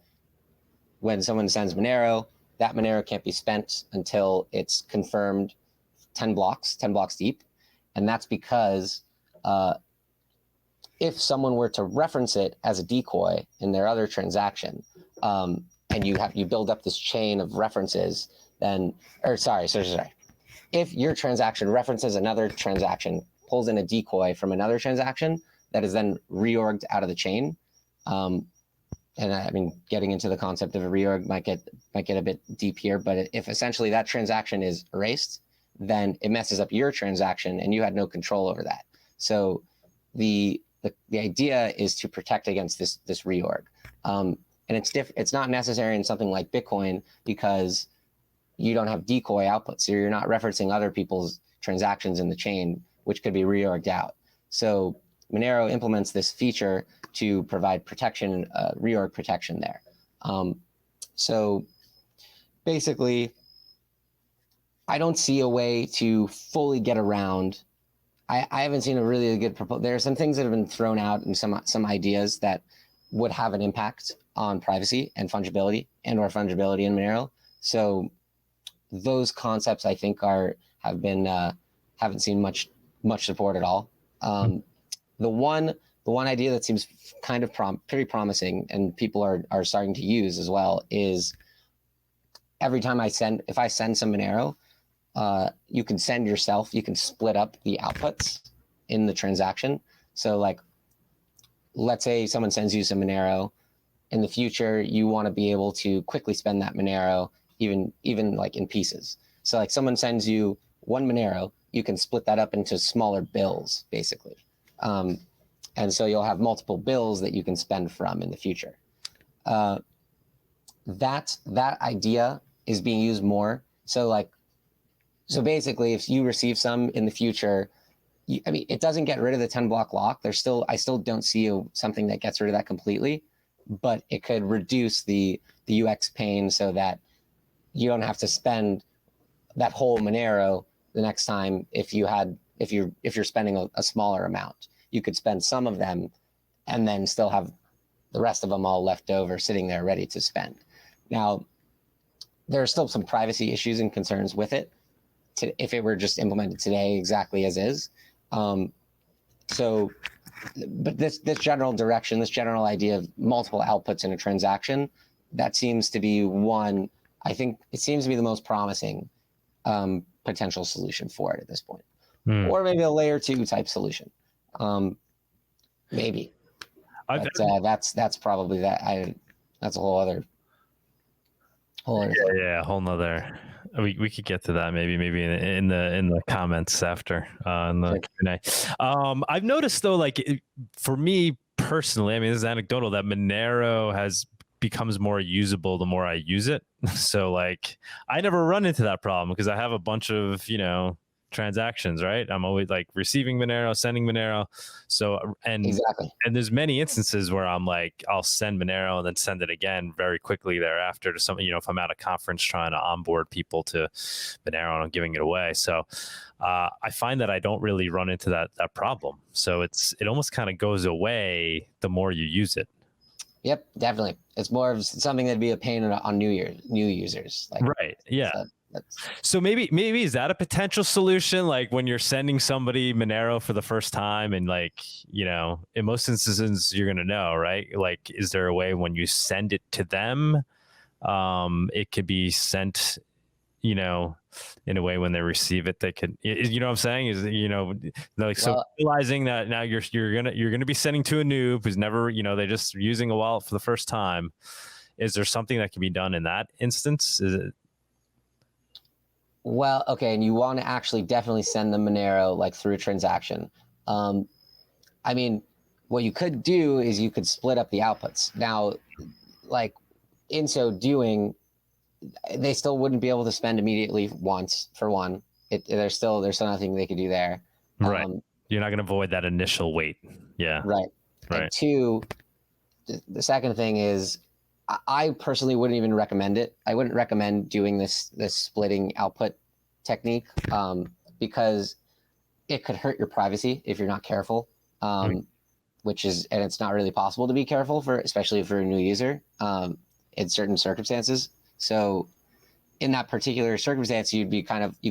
when someone sends Monero, that Monero can't be spent until it's confirmed 10 blocks deep, and that's because if someone were to reference it as a decoy in their other transaction, and you build up this chain of references, if your transaction references another transaction, pulls in a decoy from another transaction that is then reorged out of the chain, and I mean, getting into the concept of a reorg might get a bit deep here, but if essentially that transaction is erased, then it messes up your transaction and you had no control over that. So the idea is to protect against this reorg. And it's not necessary in something like Bitcoin, because you don't have decoy output, so you're not referencing other people's transactions in the chain, which could be reorged out. So Monero implements this feature to provide protection, reorg protection there. So basically, I don't see a way to fully get around. I haven't seen a really good proposal. There are some things that have been thrown out and some ideas that would have an impact on privacy and fungibility or fungibility in Monero. So those concepts, I think, haven't seen much support at all. The one idea that seems kind of pretty promising and people are starting to use as well is every time if I send some Monero, you can send yourself, you can split up the outputs in the transaction. So like, let's say someone sends you some Monero. In the future, you want to be able to quickly spend that Monero, even like in pieces. So like someone sends you one Monero, you can split that up into smaller bills, basically. And so you'll have multiple bills that you can spend from in the future. That idea is being used more. So basically, if you receive some in the future, it doesn't get rid of the 10 block lock. I still don't see something that gets rid of that completely, but it could reduce the UX pain so that you don't have to spend that whole Monero the next time if you're spending a smaller amount. You could spend some of them and then still have the rest of them all left over sitting there ready to spend. Now, there are still some privacy issues and concerns with it if it were just implemented today exactly as is. But this general direction, this general idea of multiple outputs in a transaction, that seems to be one, I think it seems to be the most promising potential solution for it at this point. Or maybe a layer 2 type solution. Maybe. But that's probably that. That's a whole other yeah, whole nother. We could get to that maybe in the comments after in the Q&A. I've noticed though, like for me personally, I mean, this is anecdotal, that Monero becomes more usable the more I use it. So like I never run into that problem because I have a bunch of transactions, right? I'm always like receiving Monero, sending Monero. So exactly. And there's many instances where I'm like, I'll send Monero and then send it again very quickly thereafter to something, if I'm at a conference trying to onboard people to Monero and I'm giving it away. So I find that I don't really run into that problem. So it almost kind of goes away the more you use it. Yep, definitely. It's more of something that'd be a pain on new users. Like, right. Yeah. So maybe is that a potential solution? Like when you're sending somebody Monero for the first time and like, in most instances you're going to know, right? Like, is there a way when you send it to them, it could be sent, in a way when they receive it, they could, what I'm saying is, so realizing that now you're going to be sending to a noob who's never, they're just using a wallet for the first time. Is there something that can be done in that instance? Is it? Well, okay, and you want to actually definitely send the Monero like through a transaction. I mean, what you could do is you could split up the outputs. Now, like in so doing, they still wouldn't be able to spend immediately once for one. There's still nothing they could do there. Right. You're not going to avoid that initial wait. Yeah. Right. And two, the second thing is, I personally wouldn't even recommend it. I wouldn't recommend doing this splitting output technique because it could hurt your privacy if you're not careful, and it's not really possible to be careful especially for a new user in certain circumstances. So in that particular circumstance, you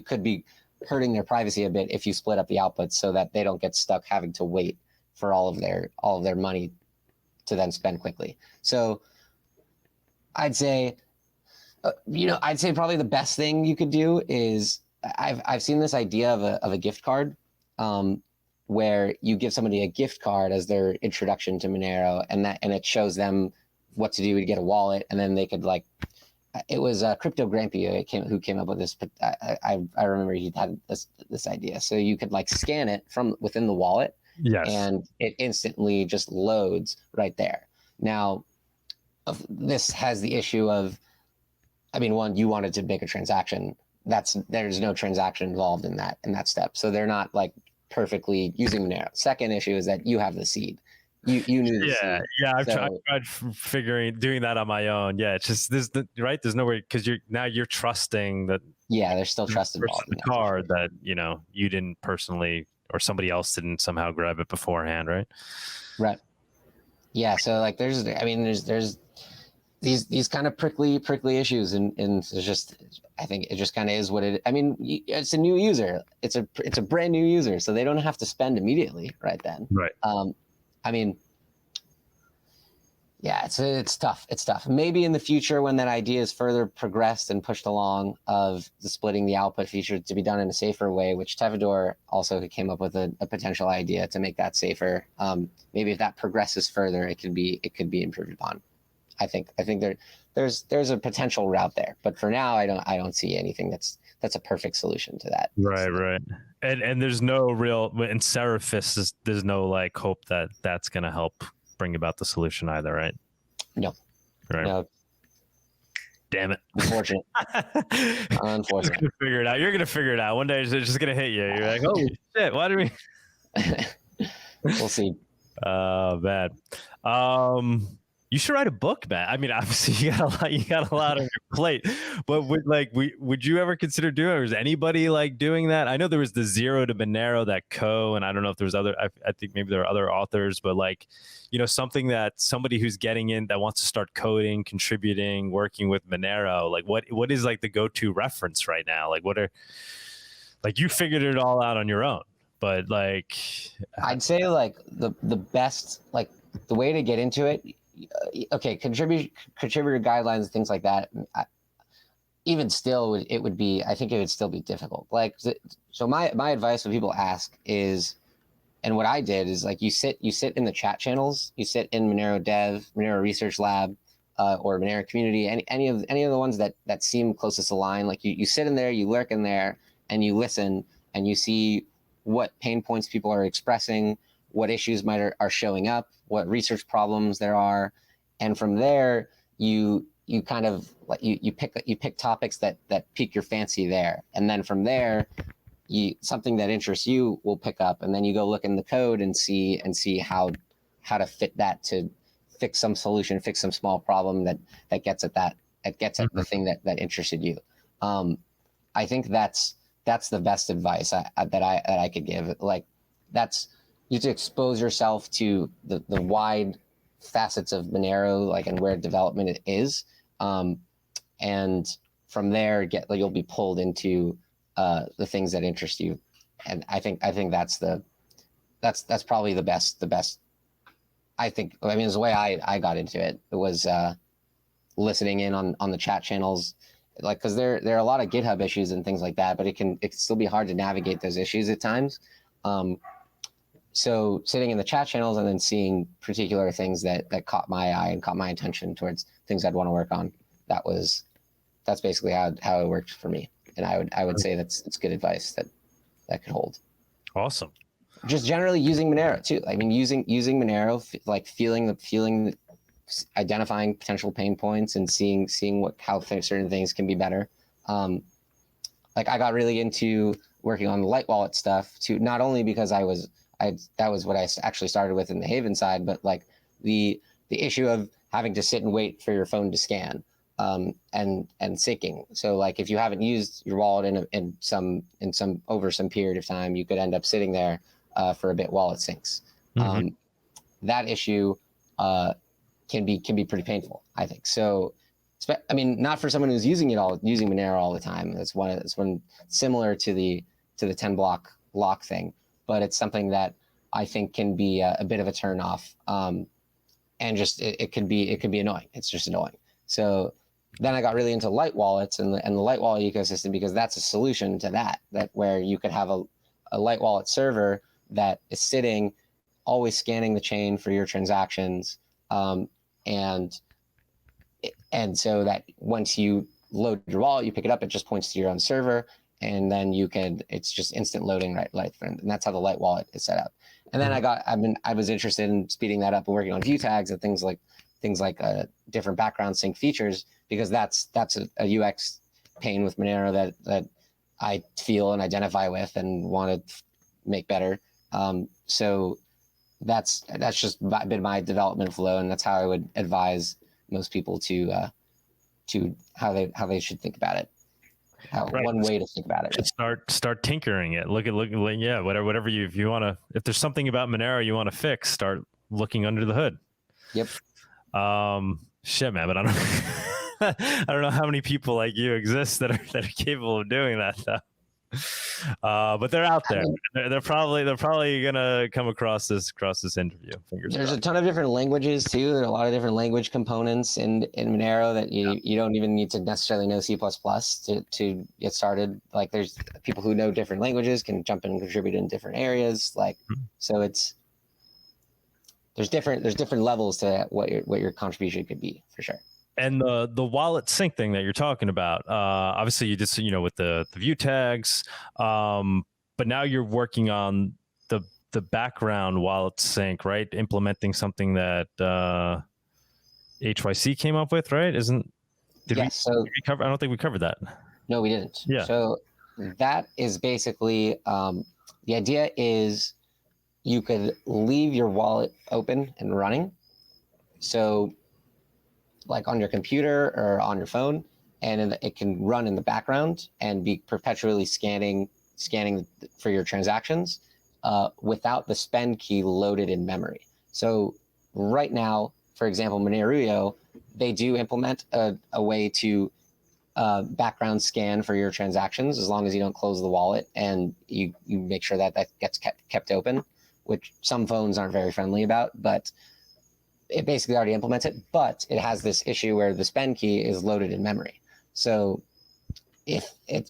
could be hurting their privacy a bit if you split up the outputs so that they don't get stuck having to wait for all of their money to then spend quickly. So I'd say probably the best thing you could do is I've seen this idea of a gift card, where you give somebody a gift card as their introduction to Monero, and it shows them what to do to get a wallet, and then they could it was Crypto Grampy who came up with this. But I remember he had this idea, so you could like scan it from within the wallet, yes, and it instantly just loads right there. Now, this has the issue of, one, you wanted to make a transaction. There's no transaction involved in that step. So they're not like perfectly using Monero. Second issue is that you have the seed. You knew the seed. I've tried doing that on my own. Yeah, it's just there's no way, because you're trusting that. Yeah, there's still trust involved. The card that you didn't personally, or somebody else didn't somehow grab it beforehand, right? Right. Yeah. So like, there's these kind of prickly issues, and it's just, I think it just kind of is what it. I mean, it's a new user. It's a brand new user, so they don't have to spend immediately right then. Right. I mean, yeah, it's tough. It's tough. Maybe in the future, when that idea is further progressed and pushed along, of the splitting the output feature to be done in a safer way, which Tevador also came up with a potential idea to make that safer. Maybe if that progresses further, it could be improved upon. I think there's a potential route there, but for now, I don't see anything that's a perfect solution to that. Right. And there's no real, in Seraphis, there's no like hope that that's going to help bring about the solution either, right? No. Right. No. Damn it. Unfortunate. Unfortunate. You're going to figure it out. One day it's just going to hit you. You're like, holy shit, why did we? We'll see. Bad. You should write a book, Matt. I mean, obviously you got a lot on your plate, but would you ever consider doing it? Or is anybody like doing that? I know there was the Zero to Monero, that and I don't know if there's other, I think maybe there are other authors, but like, something that somebody who's getting in that wants to start coding, contributing, working with Monero, like what is like the go-to reference right now? Like like you figured it all out on your own, but like, I'd say like the best, like the way to get into it. Okay, contributor guidelines and things like that. Even still, it would be. I think it would still be difficult. Like, so my advice when people ask is, and what I did is like you sit in the chat channels. You sit in Monero Dev, Monero Research Lab, or Monero Community. Any of the ones that seem closest to line. Like you sit in there, you lurk in there, and you listen, and you see what pain points people are expressing, what issues are showing up, what research problems there are, and from there you kind of like you pick topics that pique your fancy there, and then from there something that interests you will pick up, and then you go look in the code and see how to fit that to fix some solution, fix some small problem that gets at the thing that interested you. I think that's the best advice that I could give. Like you have to expose yourself to the wide facets of Monero, like, and where development is, and from there you'll be pulled into the things that interest you. And I think that's probably the best. I think. I mean, it's the way I got into it. It was listening in on the chat channels, like, because there are a lot of GitHub issues and things like that, but it can still be hard to navigate those issues at times. So sitting in the chat channels and then seeing particular things that caught my eye and caught my attention towards things I'd want to work on, that's basically how it worked for me. And I would say it's good advice that could hold. Awesome. Just generally using Monero too. I mean, using Monero, like feeling, identifying potential pain points and seeing how certain things can be better. Like I got really into working on the Litewallet stuff too, not only because that was what I actually started with in the Haven side, but like the issue of having to sit and wait for your phone to scan, and syncing. So like if you haven't used your wallet in some over some period of time, you could end up sitting there for a bit while it syncs. Mm-hmm. That issue can be pretty painful, I think. So I mean, not for someone who's using Monero all the time. It's one similar to the 10 block lock thing, but it's something that I think can be a bit of a turn off, and just it could be annoying. It's just annoying. So then I got really into Litewallets and the Litewallet ecosystem, because that's a solution to that where you could have a Litewallet server that is sitting, always scanning the chain for your transactions, and so that once you load your wallet, you pick it up, it just points to your own server, and then it's just instant loading, right? And that's how the Litewallet is set up. And then I was interested in speeding that up and working on view tags and things like different background sync features, because that's a UX pain with Monero that I feel and identify with and want to make better. So that's just been my development flow, and that's how I would advise most people to how they should think about it. Right. One way to think about it. Right? Start tinkering it. Look, yeah, whatever you, if you want to, if there's something about Monero you want to fix, start looking under the hood. Yep. Shit, man, but I don't I don't know how many people like you exist that are capable of doing that though. But they're out there. They're probably gonna come across this interview. There's a ton of different languages too. There are a lot of different language components in Monero that you don't even need to necessarily know C++ to get started. Like there's people who know different languages can jump in and contribute in different areas. Like so there's different levels to what your contribution could be for sure. And the wallet sync thing that you're talking about, obviously you just, with the view tags, but now you're working on the background wallet sync, right? Implementing something that HYC came up with, right? Did we cover? I don't think we covered that. No, we didn't. Yeah. So that is basically, the idea is you could leave your wallet open and running. So like on your computer or on your phone, and it can run in the background and be perpetually scanning for your transactions without the spend key loaded in memory. So right now, for example, Monero, they do implement a way to background scan for your transactions as long as you don't close the wallet and you make sure that gets kept open, which some phones aren't very friendly about, but it basically already implements it, but it has this issue where the spend key is loaded in memory. So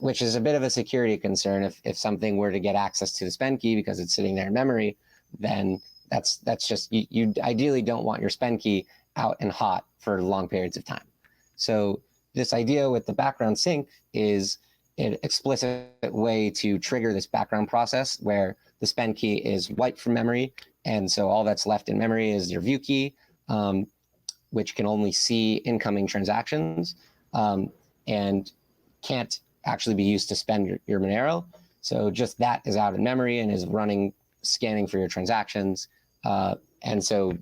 which is a bit of a security concern, if something were to get access to the spend key because it's sitting there in memory, then that's just, you ideally don't want your spend key out and hot for long periods of time. So this idea with the background sync is an explicit way to trigger this background process where the spend key is wiped from memory. And so all that's left in memory is your view key, which can only see incoming transactions and can't actually be used to spend your Monero. So just that is out in memory and is running, scanning for your transactions. And so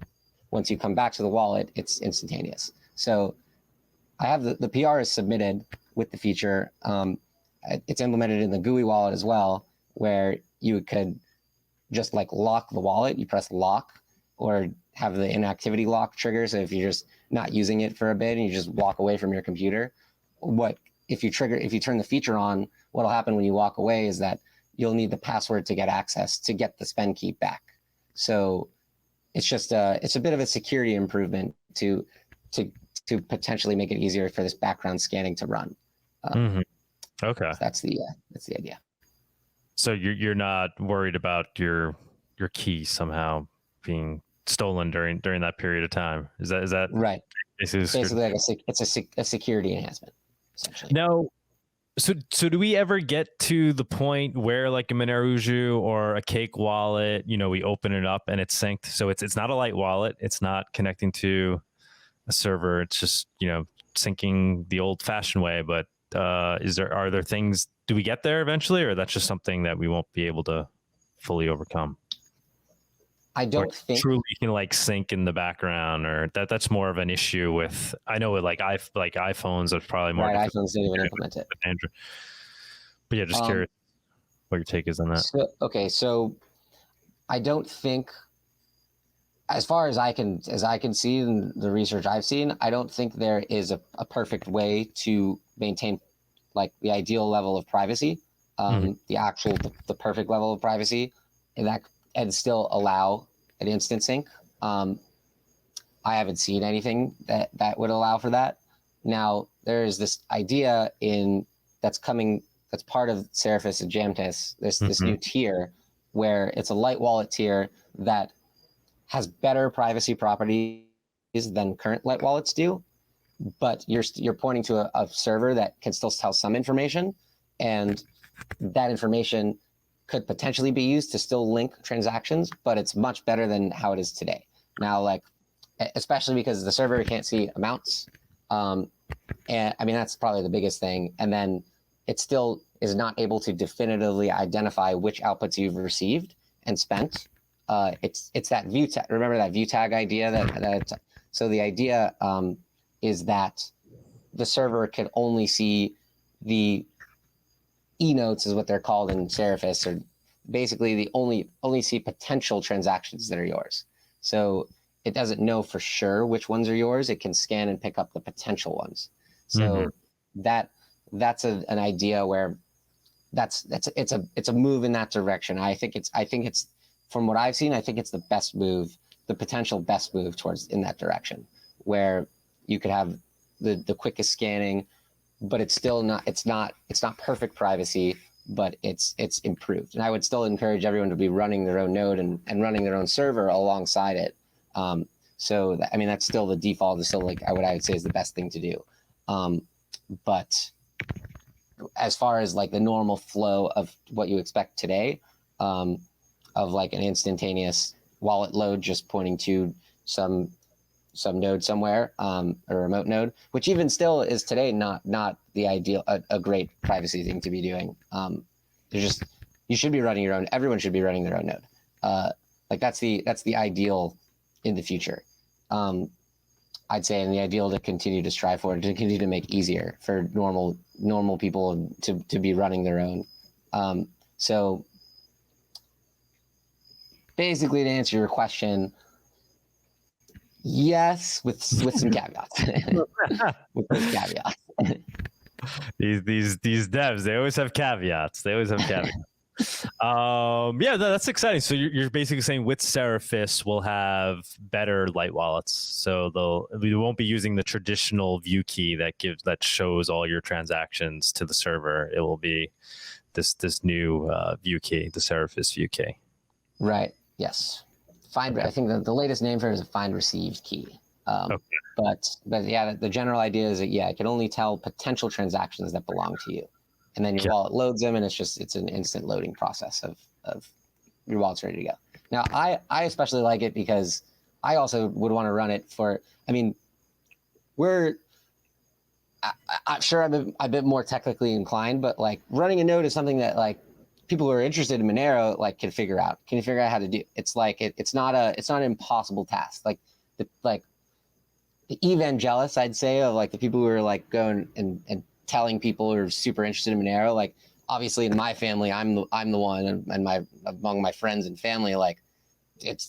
once you come back to the wallet, it's instantaneous. So I have the PR is submitted with the feature. It's implemented in the GUI wallet as well, where you could just like lock the wallet, you press lock, or have the inactivity lock trigger. So if you're just not using it for a bit and you just walk away from your computer, if you turn the feature on, what'll happen when you walk away is that you'll need the password to get access to get the spend key back. So it's just it's a bit of a security improvement to potentially make it easier for this background scanning to run. Okay, so that's the idea. So you're not worried about your key somehow being stolen during that period of time? Is that right? Basically, like it's a security enhancement, essentially. Now, so do we ever get to the point where like a Monero or a Cake wallet, we open it up and it's synced? So it's not a light wallet. It's not connecting to a server. It's just syncing the old-fashioned way. But are there things? Do we get there eventually, or that's just something that we won't be able to fully overcome? I don't think truly you can like sync in the background, or that's more of an issue with. I know with like iPhones, there's probably more. Right, iPhones didn't even implement it. Android. But yeah, just curious what your take is on that. So I don't think, as far as I can see in the research I've seen, I don't think there is a perfect way to maintain like the ideal level of privacy, the perfect level of privacy, and still allow an instant sync. I haven't seen anything that would allow for that. Now there is this idea that's part of Seraphis and Jamtis, this new tier where it's a light wallet tier that has better privacy properties than current light wallets do, but you're pointing to a server that can still tell some information, and that information could potentially be used to still link transactions, but it's much better than how it is today. Now, like, especially because the server can't see amounts. And I mean, that's probably the biggest thing. And then it's still is not able to definitively identify which outputs you've received and spent. It's that view tag. Remember that view tag idea so the idea is that the server can only see the e-notes, is what they're called in Seraphis, or basically the only see potential transactions that are yours. So it doesn't know for sure which ones are yours. It can scan and pick up the potential ones. So that's an idea where it's a move in that direction. I think it's from what I've seen, I think it's the best move, the potential best move towards in that direction, where you could have the quickest scanning, but it's still not perfect privacy, but it's improved. And I would still encourage everyone to be running their own node and running their own server alongside it. So that, I mean, that's still the default. Is still like what I would say is the best thing to do. But as far as like the normal flow of what you expect today, of like an instantaneous wallet load just pointing to some node somewhere, a remote node, which even still is today not the ideal, a great privacy thing to be doing. You should be running your own. Everyone should be running their own node. Like that's the ideal in the future. I'd say, and the ideal to continue to strive for, to continue to make easier for normal people to be running their own. So basically, to answer your question, yes, with some caveats. With those caveats. These devs, they always have caveats. Yeah, that's exciting. So you're basically saying with Seraphis we'll have better light wallets. So we won't be using the traditional view key that shows all your transactions to the server. It will be this new view key, the Seraphis view key. Right. Yes. Find. Okay. I think the latest name for it is a find received key. Okay. But yeah, the general idea is that it can only tell potential transactions that belong to you. And then your wallet loads them, and it's an instant loading process of your wallet's ready to go. Now, I especially like it because I also would want to run it for. I mean, I'm sure I'm a bit more technically inclined, but like running a node is something that like people who are interested in Monero like can figure out how to do. It's like it's not an impossible task. Like the evangelists, I'd say, of like the people who are like going and telling people who are super interested in Monero, like obviously in my family, I'm the one, and among my friends and family, like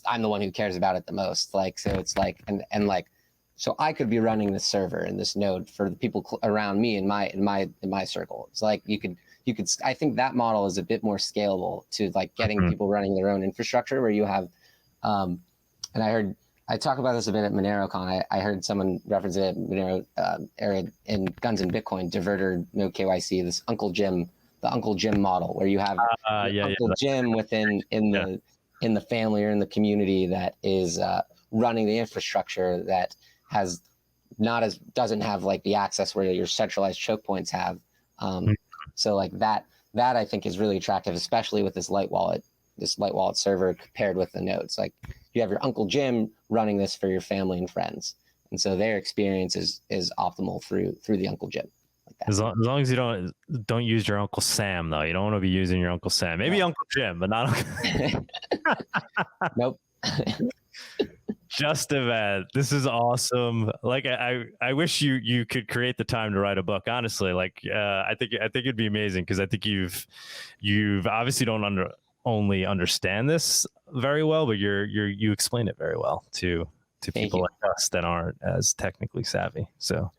I'm the one who cares about it the most. Like, so it's like, and like, so I could be running this server and this node for the people around me in my circle. It's like you could, I think that model is a bit more scalable to like getting people running their own infrastructure where you have, and I talk about this a bit at MoneroCon. I heard someone reference it at Monero area in Guns and Bitcoin, diverter, no KYC, the Uncle Jim model, where you have Uncle Jim within the family or in the community that is running the infrastructure that doesn't have like the access where your centralized choke points have. So like that I think is really attractive, especially with this light wallet server paired with the nodes. Like you have your Uncle Jim running this for your family and friends, and so their experience is optimal through the Uncle Jim. Like that. As long as you don't use your Uncle Sam, though. You don't want to be using your Uncle Sam. Maybe Uncle Jim, but not Uncle. Nope. Justin, man, this is awesome. Like I wish you could create the time to write a book. Honestly, like I think it'd be amazing, because I think you've obviously don't only understand this very well, but you explain it very well to people like us that aren't as technically savvy. So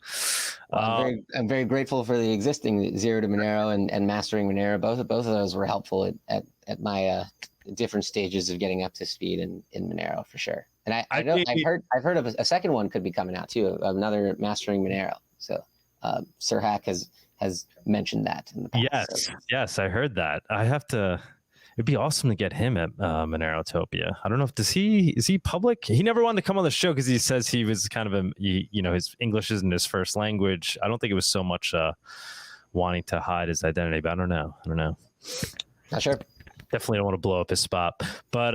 I'm very grateful for the existing Zero to Monero and Mastering Monero. Both of those were helpful at my different stages of getting up to speed in Monero, for sure. And I've heard of a second one could be coming out too, another Mastering Monero. So Sirhack has mentioned that in the past. Yes, I heard that. It'd be awesome to get him at Monerotopia. I don't know is he public? He never wanted to come on the show because he says he was kind of his English isn't his first language. I don't think it was so much wanting to hide his identity, but I don't know. Not sure. Definitely don't want to blow up his spot. But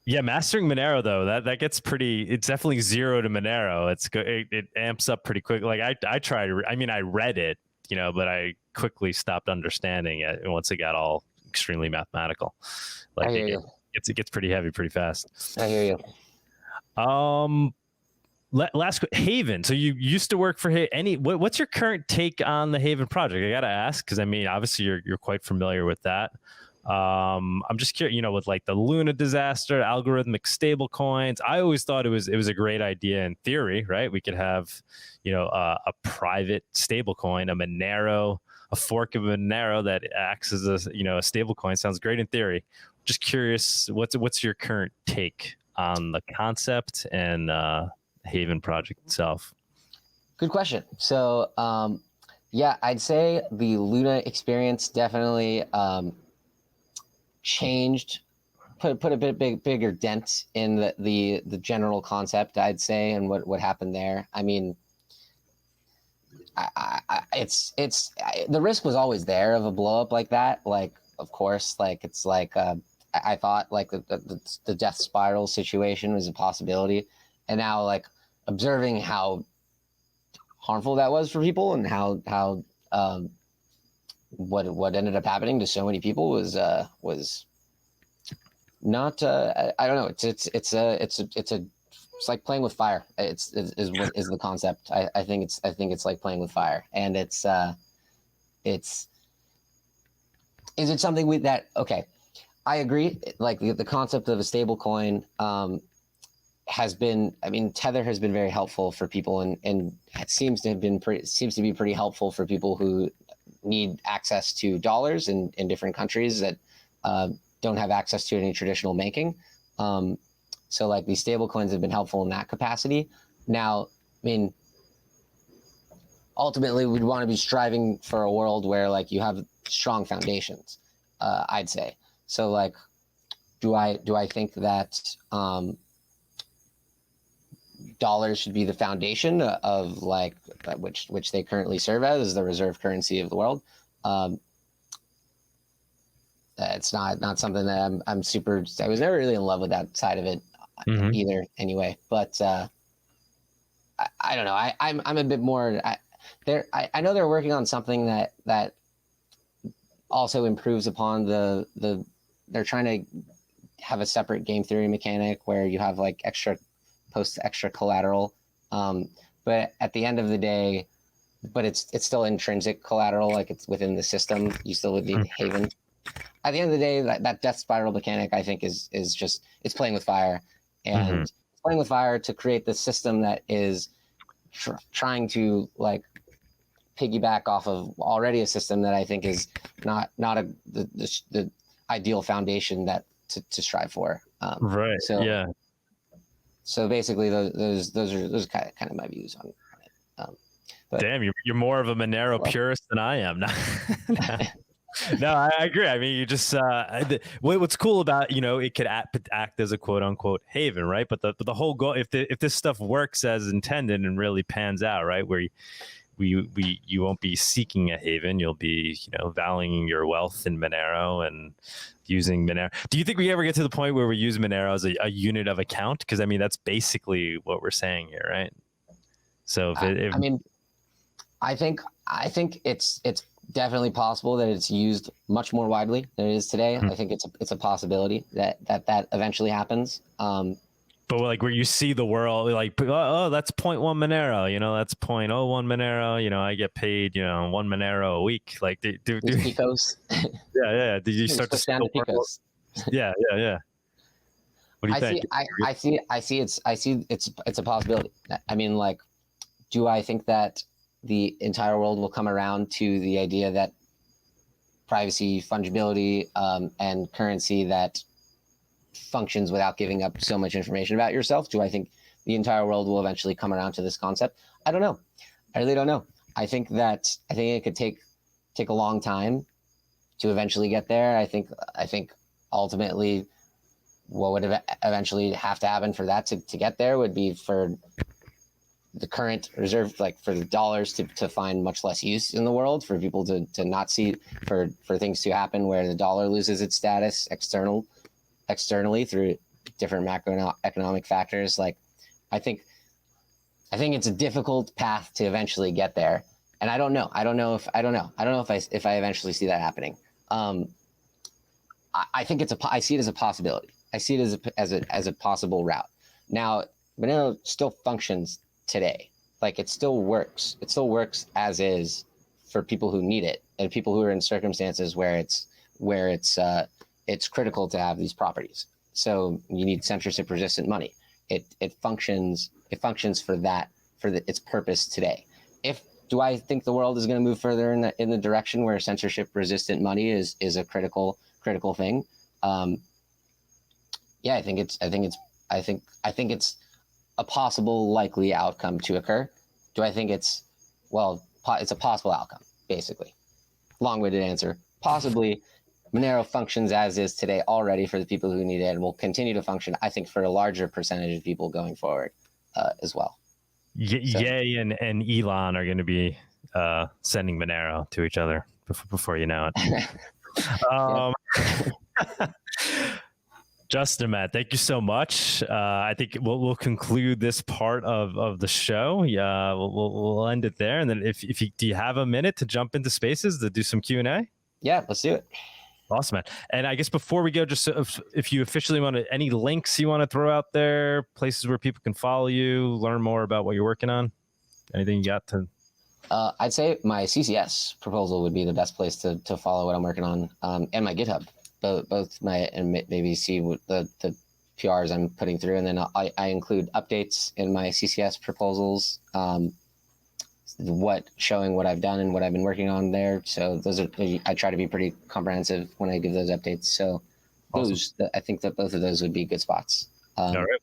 Mastering Monero though, that gets pretty. It's definitely Zero to Monero. It amps up pretty quick. Like I read it, but I quickly stopped understanding it once it got all extremely mathematical. Like I hear you. it gets pretty heavy pretty fast. I hear you. Last Haven. So you used to work for what's your current take on the Haven project? I gotta ask, because I mean, obviously you're quite familiar with that. I'm just curious, with like the Luna disaster, algorithmic stable coins. I always thought it was a great idea in theory, right? We could have, a private stable coin, a Monero, a fork of Monero that acts as a stable coin. Sounds great in theory. Just curious, what's your current take on the concept and Haven project itself? Good question. So, I'd say the Luna experience definitely changed, put a bigger dent in the general concept, I'd say, and what happened there. I mean, it's the risk was always there of a blow up like that. Like, of course, like it's like I thought like the death spiral situation was a possibility, and now like observing how harmful that was for people and how what ended up happening to so many people was not I don't know, it's like playing with fire. Is the concept. I think it's like playing with fire, and is it something that okay, I agree, like the concept of a stable coin has been, I mean, Tether has been very helpful for people, and it seems to be pretty helpful for people who need access to dollars in different countries that don't have access to any traditional banking. So like these stable coins have been helpful in that capacity. Now, I mean, ultimately we'd want to be striving for a world where like you have strong foundations, I'd say. So like, do I think that dollars should be the foundation of like which they currently serve as the reserve currency of the world? It's not something that I'm super. I was never really in love with that side of it either. Anyway, but I don't know. I'm a bit more. I know they're working on something that also improves upon the. They're trying to have a separate game theory mechanic where you have like extra collateral, but at the end of the day, but it's still intrinsic collateral, like it's within the system. You still would need Haven. At the end of the day, that death spiral mechanic, I think, is just it's playing with fire, and playing with fire to create this system that is trying to like piggyback off of already a system that I think is not the ideal foundation that to strive for. Right. So yeah. So basically, those are kind of my views on it. But, damn, you're more of a Monero purist than I am. No, I agree. I mean, you just what's cool about it could act as a quote unquote haven, right? But the whole goal, if this stuff works as intended and really pans out, right, where you won't be seeking a haven, you'll be valuing your wealth in Monero and using Monero. Do you think we ever get to the point where we use Monero as a unit of account? Because I mean, that's basically what we're saying here, right? So I think it's definitely possible that it's used much more widely than it is today. I think it's a possibility that eventually happens. But like where you see the world, like, oh, that's 0.1 Monero, that's 0.01 Monero, I get paid, 1 Monero a week. Like, do Picos. Yeah. Did you start to see the Picos? Yeah. What do you think? I see it's a possibility. I mean, like, do I think that the entire world will come around to the idea that privacy, fungibility, and currency that functions without giving up so much information about yourself? Do I think the entire world will eventually come around to this concept? I don't know. I really don't know. I think it could take a long time to eventually get there. I think ultimately what would eventually have to happen for that to get there would be for the current reserve, like for the dollars to find much less use in the world, for people to not see, for things to happen where the dollar loses its status externally through different macroeconomic factors. Like, I think it's a difficult path to eventually get there. and I don't know if I eventually see that happening. I think I see it as a possibility. I see it as a possible route. Now, Monero still functions today. Like it still works. It still works as is for people who need it and people who are in circumstances where it's critical to have these properties. So you need censorship resistant money. It functions for its purpose today. Do I think the world is going to move further in the direction where censorship resistant money is a critical thing? Yeah, I think it's a possible likely outcome to occur. Do I think it's a possible outcome, basically. Long-winded answer. Possibly. Monero functions as is today already for the people who need it and will continue to function, I think, for a larger percentage of people going forward as well. Ye and Elon are going to be sending Monero to each other before you know it. Justin, Matt, thank you so much. I think we'll conclude this part of the show. Yeah, we'll end it there. And then do you have a minute to jump into Spaces to do some Q&A? Yeah, let's do it. Awesome, man. And I guess before we go, just if you officially want any links you want to throw out there, places where people can follow you, learn more about what you're working on, anything you got to? I'd say my CCS proposal would be the best place to follow what I'm working on, and my GitHub. Both and maybe see what the PRs I'm putting through, and then I include updates in my CCS proposals, showing what I've done and what I've been working on there. So I try to be pretty comprehensive when I give those updates. So awesome. I think that both of those would be good spots. All right.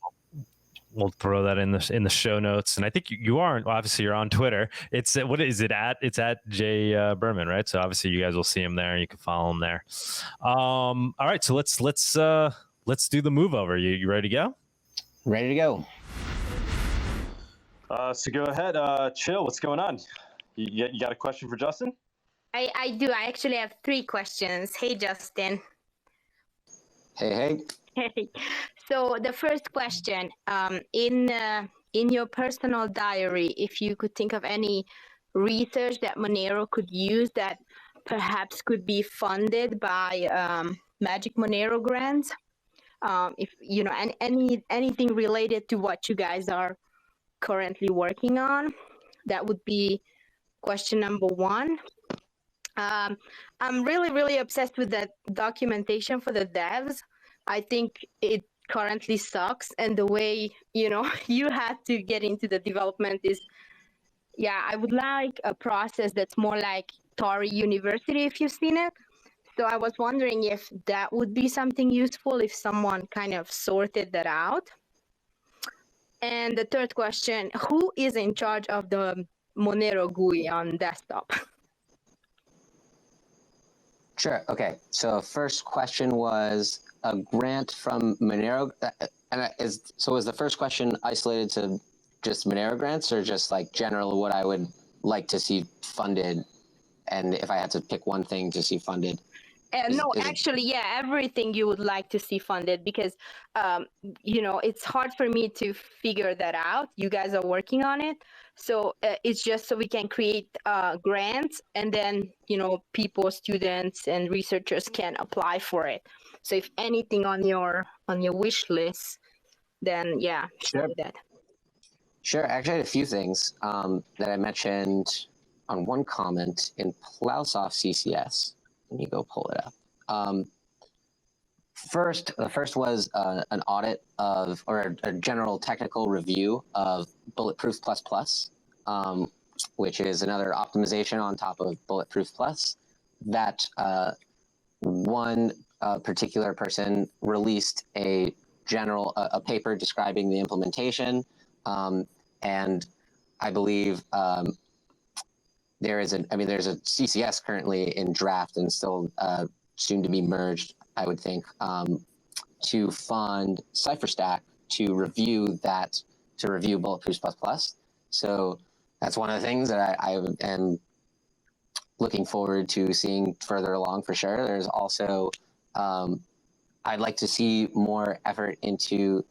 We'll throw that in the show notes. And I think you are, obviously you're on Twitter. It's at J Berman, right? So obviously you guys will see him there. You can follow him there. All right. So let's do the move over. You ready to go? Ready to go. So go ahead, Chill. What's going on? You got a question for Justin? I do. I actually have 3 questions. Hey, Justin. Hey. Hey. So the first question, in your personal diary, if you could think of any research that Monero could use that perhaps could be funded by Magic Monero grants, if you know, and anything related to what you guys are currently working on, that would be question number 1. I'm really obsessed with that documentation for the devs. I think it currently sucks, and the way you had to get into the development is, I would like a process that's more like Tori University, if you've seen it. So I was wondering if that would be something useful if someone kind of sorted that out. And the third question, who is in charge of the Monero GUI on desktop? Sure. Okay. So first question was a grant from Monero. Is the first question isolated to just Monero grants, or just like general what I would like to see funded, and if I had to pick one thing to see funded? Everything you would like to see funded, because it's hard for me to figure that out. You guys are working on it, so it's just so we can create grants, and then people, students and researchers can apply for it. So if anything on your wish list, then sure. That. Sure. Actually, I had a few things that I mentioned on one comment in Plowsoft CCS. Let me go pull it up. The first was an audit or a general technical review of Bulletproof++, which is another optimization on top of Bulletproof Plus. That one particular person released a paper describing the implementation, and I believe there's a CCS currently in draft and still soon to be merged, I would think, to fund CipherStack to review Bulletproof++. So that's one of the things that I am looking forward to seeing further along for sure. There's also, I'd like to see more effort into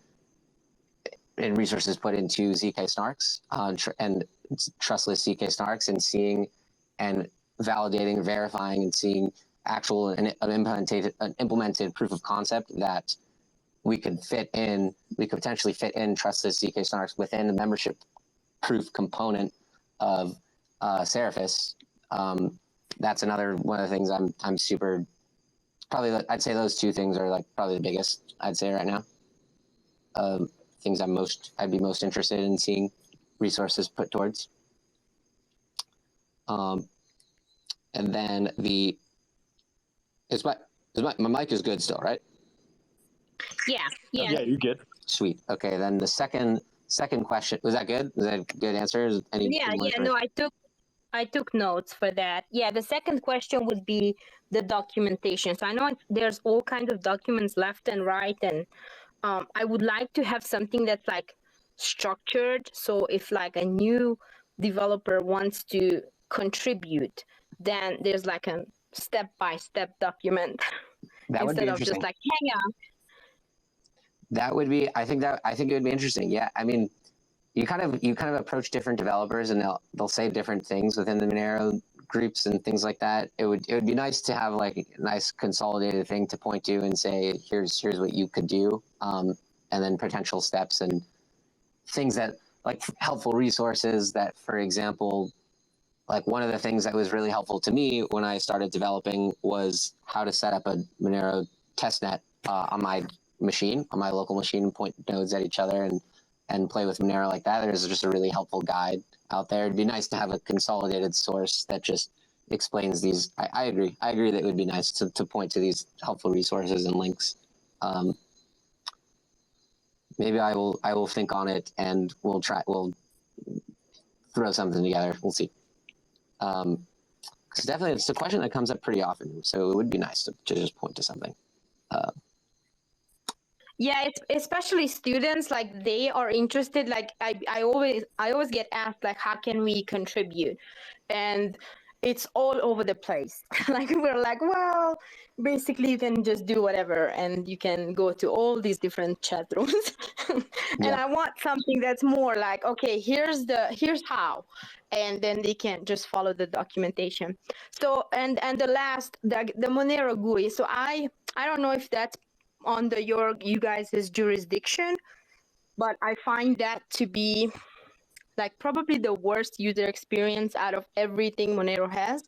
and resources put into ZK snarks and trustless ZK snarks, and seeing and validating, verifying, and seeing actual an implemented proof of concept that we could potentially fit in trustless ZK snarks within the membership proof component of Seraphis. That's another one of the things I'm super, probably I'd say those two things are like probably the biggest I'd say right now. Things I'd be most interested in seeing resources put towards. And then my mic is good still, right? Yeah. Yeah, you're good. Sweet. Okay, then the second question, was that good? Was that a good answer? No, I took notes for that. Yeah, the second question would be the documentation. So I know there's all kinds of documents left and right, and I would like to have something that's like structured. So if like a new developer wants to contribute, then there's like a step-by-step document that would be instead of interesting. just like hang on. That would be. I think it would be interesting. Yeah, I mean, you kind of approach different developers, and they'll say different things within the Monero groups and things like that. It would be nice to have like a nice consolidated thing to point to and say, here's what you could do, and then potential steps and things that like helpful resources that, for example, like one of the things that was really helpful to me when I started developing was how to set up a Monero testnet on my machine, on my local machine, and point nodes at each other and play with Monero like that. There's just a really helpful guide out there. It'd be nice to have a consolidated source that just explains these. I agree that it would be nice to point to these helpful resources and links. Maybe I will think on it, and we'll throw something together. We'll see. Because definitely it's a question that comes up pretty often, so it would be nice to just point to something. Yeah, it's especially students, like they are interested. Like I always get asked like, how can we contribute? And it's all over the place. Like we're like, well, basically you can just do whatever, and you can go to all these different chat rooms. And I want something that's more like, okay, here's how, and then they can just follow the documentation. So and the last, the Monero GUI. So I don't know if that's under you guys' jurisdiction, but I find that to be like probably the worst user experience out of everything Monero has.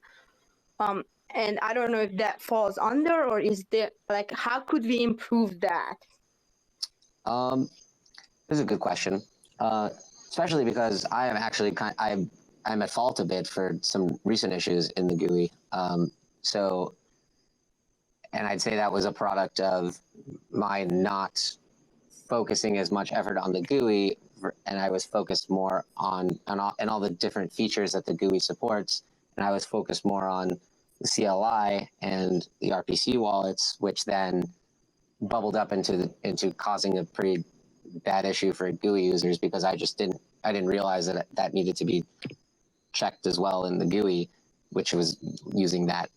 And I don't know if that falls under, or is there like, how could we improve that? This is a good question, especially because I am actually I'm at fault a bit for some recent issues in the GUI. And I'd say that was a product of my not focusing as much effort on the GUI, and I was focused more on all the different features that the GUI supports, and I was focused more on the CLI and the RPC wallets, which then bubbled up into causing a pretty bad issue for GUI users, because I didn't realize that needed to be checked as well in the GUI, which was using that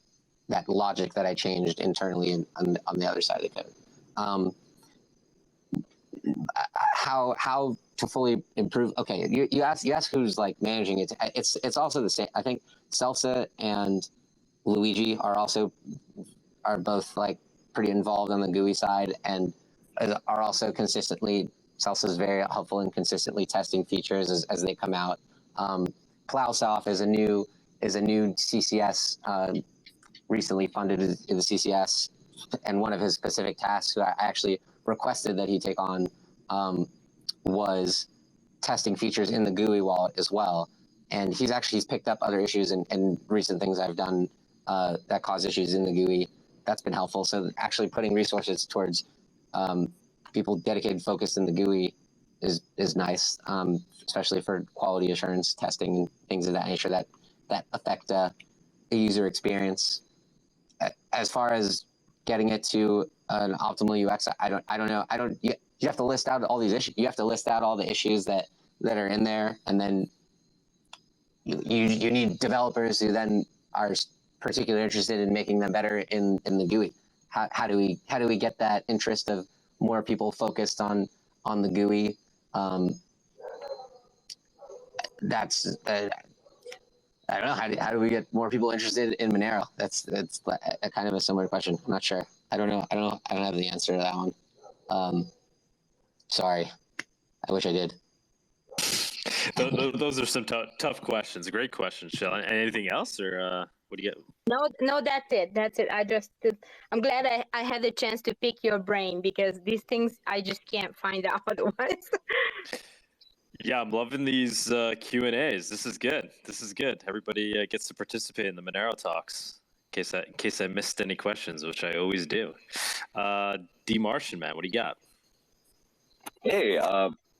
logic that I changed internally on the other side of the code. How to fully improve? Okay, you ask who's like managing it. It's also the same. I think Celsa and Luigi are both like pretty involved on the GUI side, and are also consistently. Celsa is very helpful in consistently testing features as they come out. Plowsoft is a new CCS. Recently funded in the CCS, and one of his specific tasks who I actually requested that he take on was testing features in the GUI wallet as well. And he's picked up other issues and recent things I've done that cause issues in the GUI. That's been helpful. So actually putting resources towards people dedicated, focused in the GUI is nice, especially for quality assurance testing and things of that nature that affect the user experience. As far as getting it to an optimal UX, I don't know. You have to list out all these issues. You have to list out all the issues that are in there, and then you need developers who then are particularly interested in making them better in the GUI. How do we get that interest of more people focused on the GUI That's I don't know. How do we get more people interested in Monero? That's a kind of a similar question. I'm not sure. I don't know. I don't have the answer to that one. Sorry. I wish I did. Those are some tough questions. Great questions, Shell. Anything else, or what do you get? No, that's it. I'm glad I had the chance to pick your brain, because these things I just can't find out otherwise. Yeah, I'm loving these Q&As. This is good. Everybody gets to participate in the Monero talks. In case I missed any questions, which I always do. D Martian, man, what do you got? Hey,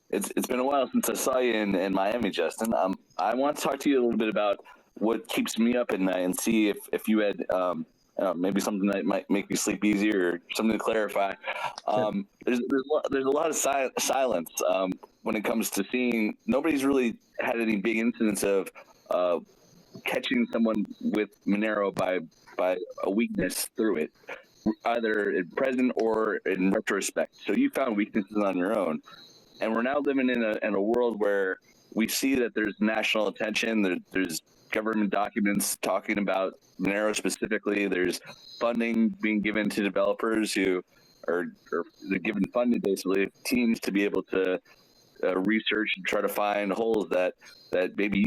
it's been a while since I saw you in Miami, Justin. I want to talk to you a little bit about what keeps me up at night, and see if you had maybe something that might make me sleep easier, or something to clarify. There's a lot of silence when it comes to seeing. Nobody's really had any big incidents of catching someone with Monero by a weakness through it, either in present or in retrospect. So you found weaknesses on your own, and we're now living in a world where we see that there's national attention. There's government documents talking about Monero specifically. There's funding being given to developers who are they're given funding, basically, teams to be able to research and try to find holes that maybe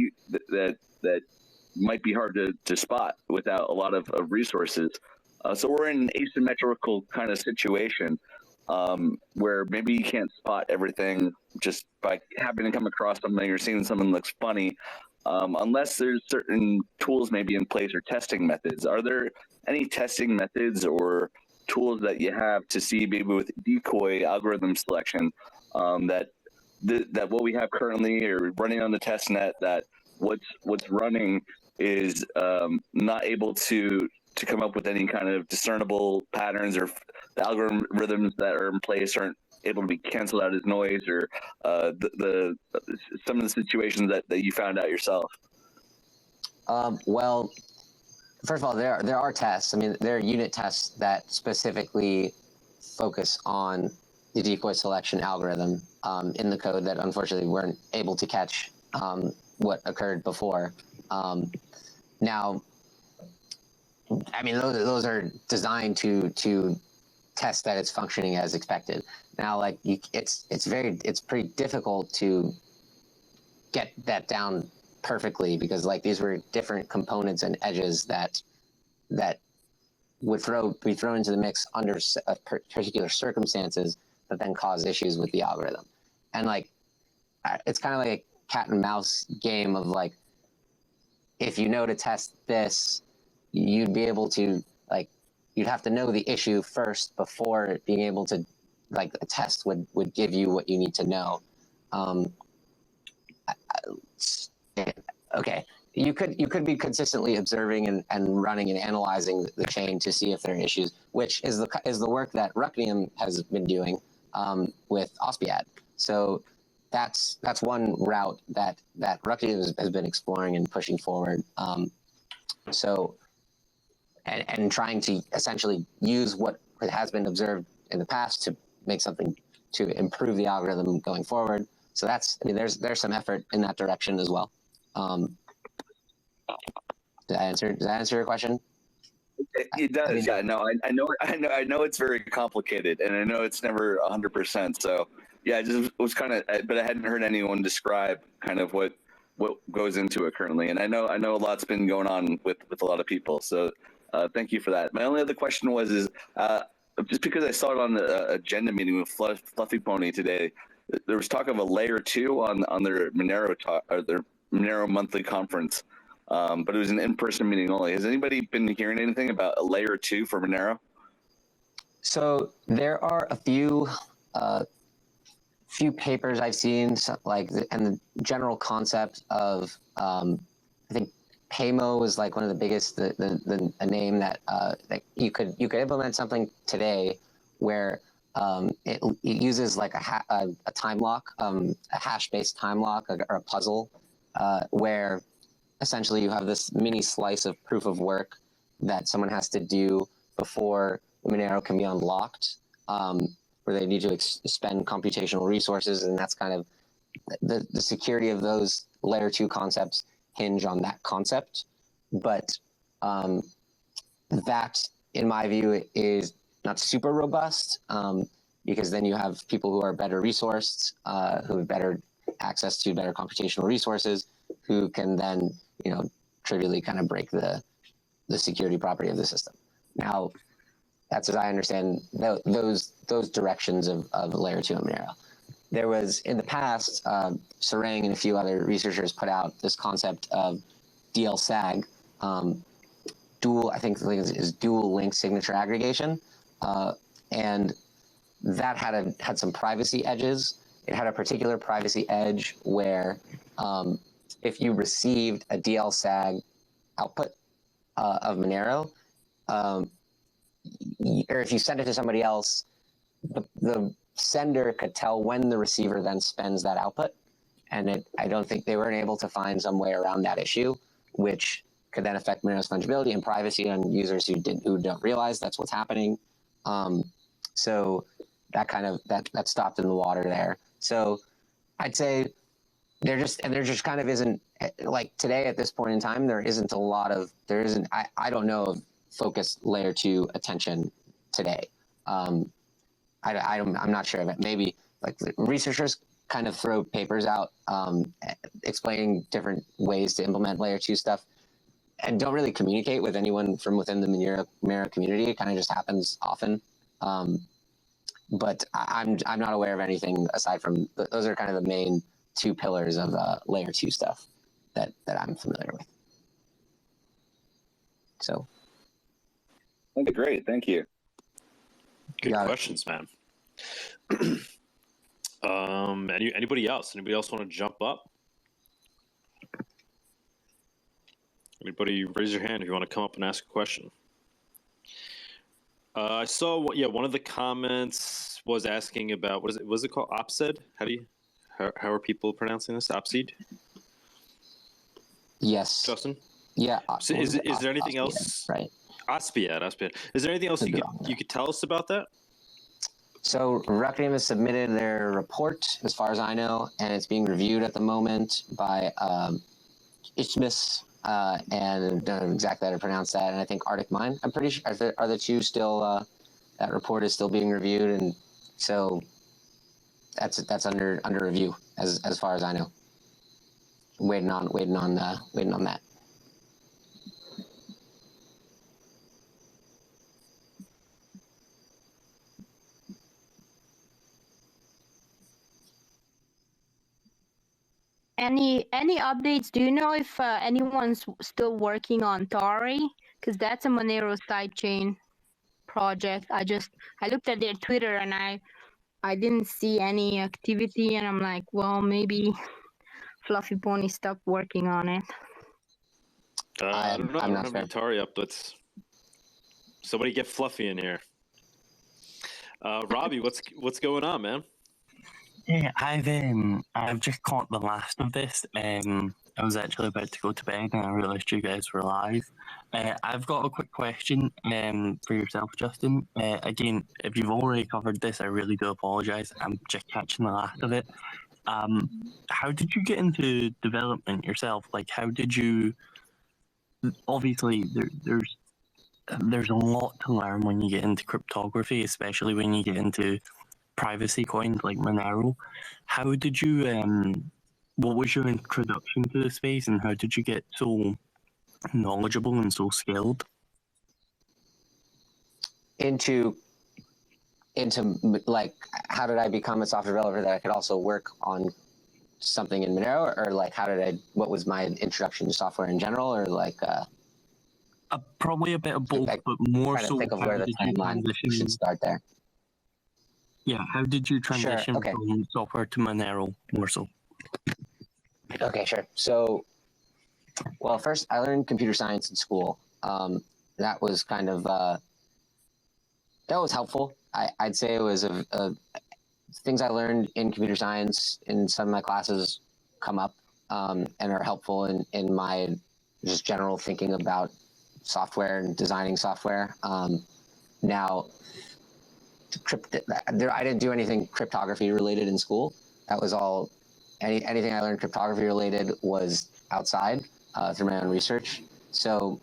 that might be hard to spot without a lot of resources. So we're in an asymmetrical kind of situation where maybe you can't spot everything just by happening to come across something or seeing something looks funny, unless there's certain tools maybe in place or testing methods. Are there any testing methods or tools that you have to see, maybe with Decoy algorithm selection, that what we have currently or running on the test net, that what's running is not able to come up with any kind of discernible patterns, or the algorithms that are in place aren't able to be canceled out as noise, or some of the situations that you found out yourself? Well, first of all, there are tests. I mean, there are unit tests that specifically focus on the decoy selection algorithm in the code that unfortunately weren't able to catch what occurred before. Now, I mean, those are designed to test that it's functioning as expected. Now, like it's pretty difficult to get that down perfectly, because like these were different components and edges that would be thrown into the mix under particular circumstances that then cause issues with the algorithm. And like it's kind of like a cat and mouse game of like, if you know to test this, you'd be able to you'd have to know the issue first before being able to a test would give you what you need to know. Okay, you could be consistently observing and running and analyzing the chain to see if there are issues, which is the work that Rucknium has been doing with Ospiad. So that's one route that Rucknium has been exploring and pushing forward. And trying to essentially use what has been observed in the past to make something to improve the algorithm going forward. So there's some effort in that direction as well. Does that answer your question? It does. Yeah. No, I know it's very complicated, and I know it's never 100%. So yeah, I just was kind of, but I hadn't heard anyone describe kind of what goes into it currently. And I know a lot's been going on with a lot of people. So thank you for that. My only other question was just because I saw it on the agenda meeting with Fluffy Pony today, there was talk of a layer 2 on their Monero talk, or their Monero monthly conference, but it was an in-person meeting only. Has anybody been hearing anything about a layer 2 for Monero? So there are a few papers I've seen, and the general concept of I think Paymo is like one of the biggest, a name that you could implement something today where it uses like a time lock, a hash-based time lock, or a puzzle, where essentially you have this mini slice of proof of work that someone has to do before the Monero can be unlocked. where they need to spend computational resources, and that's kind of the security of those layer 2 concepts hinge on that concept. But that, in my view, is not super robust, because then you have people who are better resourced, who have better access to better computational resources, who can then, trivially kind of break the security property of the system. Now, that's as I understand those directions of layer 2 and Monero. There was, in the past, Sarang and a few other researchers put out this concept of DL-SAG, I think is dual link signature aggregation, and that had some privacy edges. It had a particular privacy edge where if you received a DL-SAG output of Monero, or if you sent it to somebody else, the sender could tell when the receiver then spends that output. And I don't think they weren't able to find some way around that issue, which could then affect Monero's fungibility and privacy on users who don't realize that's what's happening. So that kind of that stopped in the water there. So I'd say there just kind of isn't, like today at this point in time, I don't know of focused layer 2 attention today. I'm not sure of it. Maybe like researchers kind of throw papers out explaining different ways to implement layer 2 stuff and don't really communicate with anyone from within the Monero community. It kind of just happens often. But I'm not aware of anything aside from those are kind of the main 2 pillars of layer 2 stuff that I'm familiar with. So. Okay, great. Thank you. Good questions, man. Anybody else? Anybody else want to jump up? Anybody raise your hand if you want to come up and ask a question? I saw, one of the comments was asking about, what is it called? Opsed? How are people pronouncing this? Opsed? Yes. Justin? Yeah. So is there anything else? Right. Ospiad. Is there anything else you could tell us about that? So Requiem has submitted their report, as far as I know, and it's being reviewed at the moment by Isthmus, and I don't know exactly how to pronounce that, and I think Arctic Mine. I'm pretty sure are the 2 still. That report is still being reviewed, and so that's under review as far as I know. Waiting on that. Any updates? Do you know if anyone's still working on Tari? Because that's a Monero sidechain project. I looked at their Twitter and I didn't see any activity, and I'm like, well, maybe Fluffy Pony stopped working on it. I don't know. I don't have any Tari updates. Somebody get Fluffy in here. Robbie, what's going on, man? Yeah, I've just caught the last of this. I was actually about to go to bed and I realised you guys were live. I've got a quick question for yourself, Justin. Again, if you've already covered this, I really do apologise. I'm just catching the last of it. How did you get into development yourself? Like, how did you? Obviously, there's a lot to learn when you get into cryptography, especially when you get into privacy coins like Monero. How did you what was your introduction to the space, and how did you get so knowledgeable and so skilled? Into like, how did I become a software developer that I could also work on something in Monero, or like what was my introduction to software in general, or like probably a bit of both, but more so think of where the timeline should start there. Yeah, how did you transition from software to Monero more so? Okay, sure. So, well, first I learned computer science in school. That was kind of that was helpful. I'd say it was things I learned in computer science in some of my classes come up and are helpful in my just general thinking about software and designing software. Now, I didn't do anything cryptography related in school. That was all. Anything I learned cryptography related was outside through my own research. So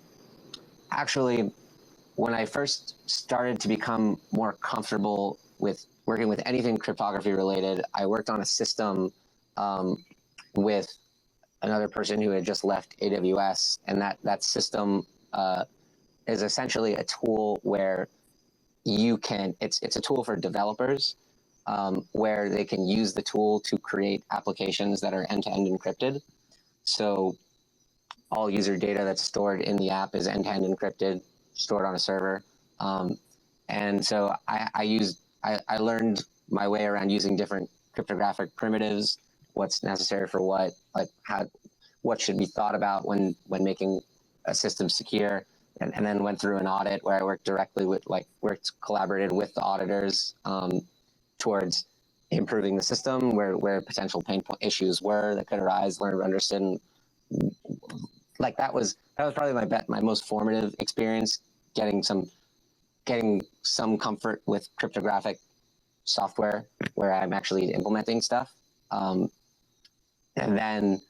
actually, when I first started to become more comfortable with working with anything cryptography related, I worked on a system with another person who had just left AWS, and that system is essentially a tool where it's a tool for developers where they can use the tool to create applications that are end-to-end encrypted. So all user data that's stored in the app is end-to-end encrypted, stored on a server. And so I learned my way around using different cryptographic primitives, what's necessary for what, like what should be thought about when making a system secure. And then went through an audit where I worked directly with, collaborated with the auditors towards improving the system, where potential pain point issues were that could arise, learned, understood. Like that was probably my most formative experience, getting some comfort with cryptographic software where I'm actually implementing stuff. And then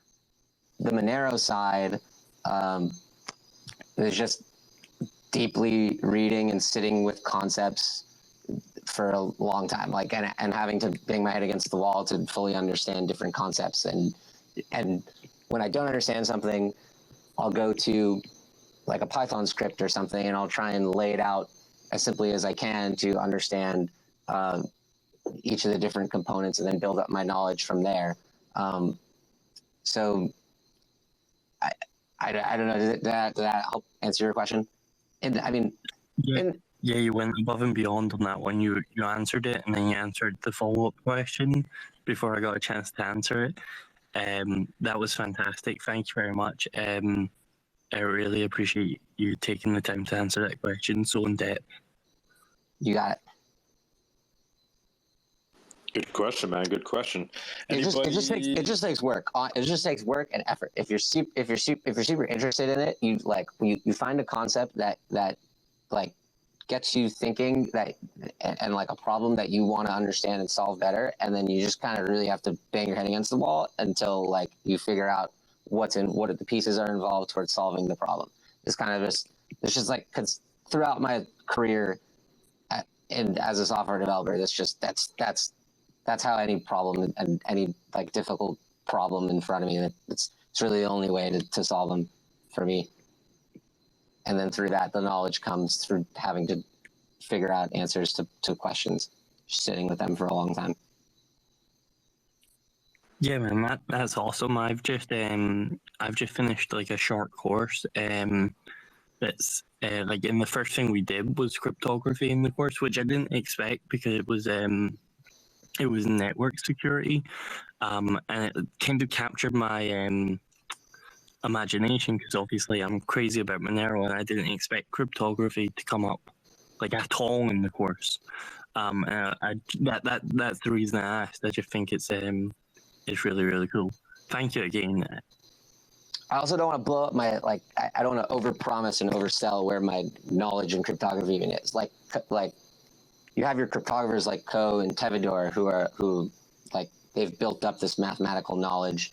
the Monero side is just deeply reading and sitting with concepts for a long time, and having to bang my head against the wall to fully understand different concepts. And when I don't understand something, I'll go to like a Python script or something, and I'll try and lay it out as simply as I can to understand each of the different components, and then build up my knowledge from there. So I don't know. Did that help answer your question? And I mean, yeah, you went above and beyond on that one. You answered it, and then you answered the follow-up question before I got a chance to answer it. That was fantastic. Thank you very much. I really appreciate you taking the time to answer that question so in depth. You got it. Good question, man. Good question. It just takes work. It just takes work and effort. If you're super interested in it, you find a concept that like gets you thinking and like a problem that you want to understand and solve better, and then you just kind of really have to bang your head against the wall until like you figure out what the pieces are involved towards solving the problem. It's just like, because throughout my career as a software developer, that's how any problem and any like difficult problem in front of me, it's really the only way to solve them for me. And then through that, the knowledge comes through having to figure out answers to questions, sitting with them for a long time. Yeah, man, that's awesome. I've just finished like a short course. That's like, in the first thing we did was cryptography in the course, which I didn't expect because it was network security, and it kind of captured my imagination, because obviously I'm crazy about Monero, and I didn't expect cryptography to come up like at all in the course. That's the reason I asked. I just think it's really, really cool. Thank you again. I also don't want to blow up my, I don't want to overpromise and oversell where my knowledge in cryptography even is. Like you have your cryptographers like Ko and Tevidor who they've built up this mathematical knowledge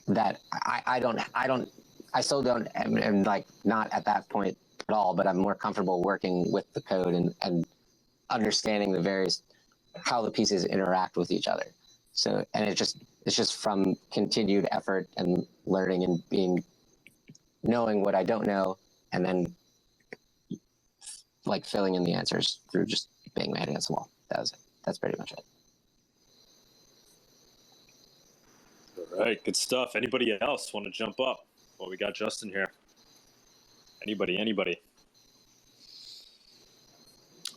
that I still don't, am like not at that point at all, but I'm more comfortable working with the code and understanding how the pieces interact with each other. So, and it's just from continued effort and learning and knowing what I don't know, and then like filling in the answers through just banging my head against the wall. That was it. That's pretty much it. All right, good stuff. Anybody else want to jump up? Well, we got Justin here. Anybody?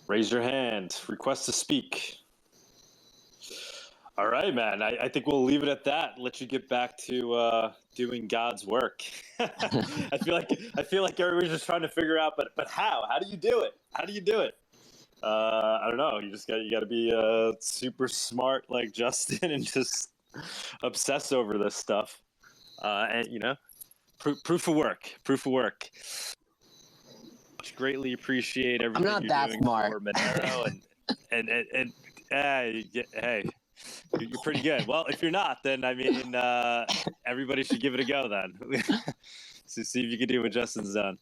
Raise your hand. Request to speak. All right, man. I think we'll leave it at that. Let you get back to doing God's work. I feel like everybody's just trying to figure out, but how? How do you do it? I don't know. You got to be super smart like Justin and just obsess over this stuff. And proof of work. much. Greatly appreciate everything not you're that doing smart. for Monero, and hey, you're pretty good. Well, if you're not, then I mean, everybody should give it a go then. So see if you can do what Justin's done.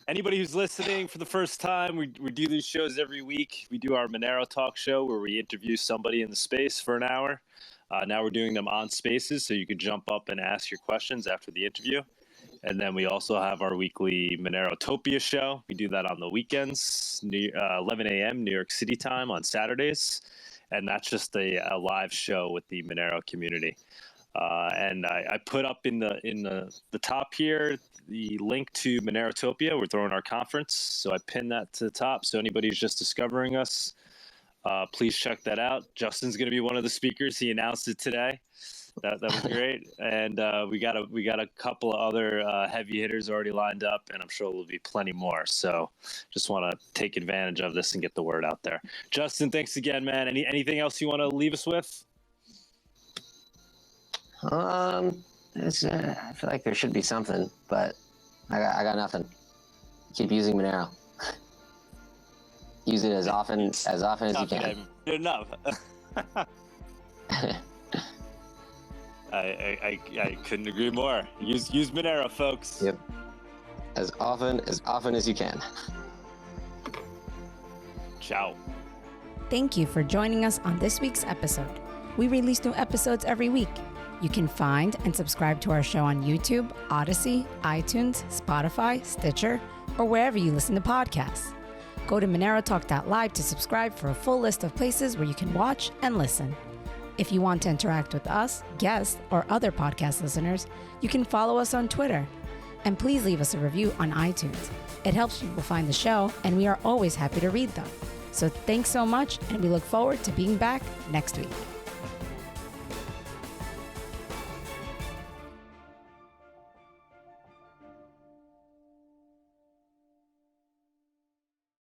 Anybody who's listening for the first time, we do these shows every week. We do our Monero Talk show where we interview somebody in the space for an hour. Now we're doing them on Spaces, so you can jump up and ask your questions after the interview. And then we also have our weekly Monerotopia show. We do that on the weekends, 11 a.m. New York City time on Saturdays. And that's just a live show with the Monero community. And I put up in the top here the link to Monerotopia. We're throwing our conference, so I pinned that to the top. So anybody who's just discovering us, please check that out. Justin's going to be one of the speakers. He announced it today. That was great. And we got a couple of other heavy hitters already lined up, and I'm sure there'll be plenty more. So just want to take advantage of this and get the word out there. Justin, thanks again, man. Anything else you want to leave us with? I feel like there should be something, but I got nothing. Keep using Monero. Use it as often as you can. Good enough. I couldn't agree more. Use Monero, folks. Yep. As often as you can. Ciao. Thank you for joining us on this week's episode. We release new episodes every week. You can find and subscribe to our show on YouTube, Odyssey, iTunes, Spotify, Stitcher, or wherever you listen to podcasts. Go to monerotalk.live to subscribe for a full list of places where you can watch and listen. If you want to interact with us, guests, or other podcast listeners, you can follow us on Twitter. And please leave us a review on iTunes. It helps people find the show, and we are always happy to read them. So thanks so much, and we look forward to being back next week.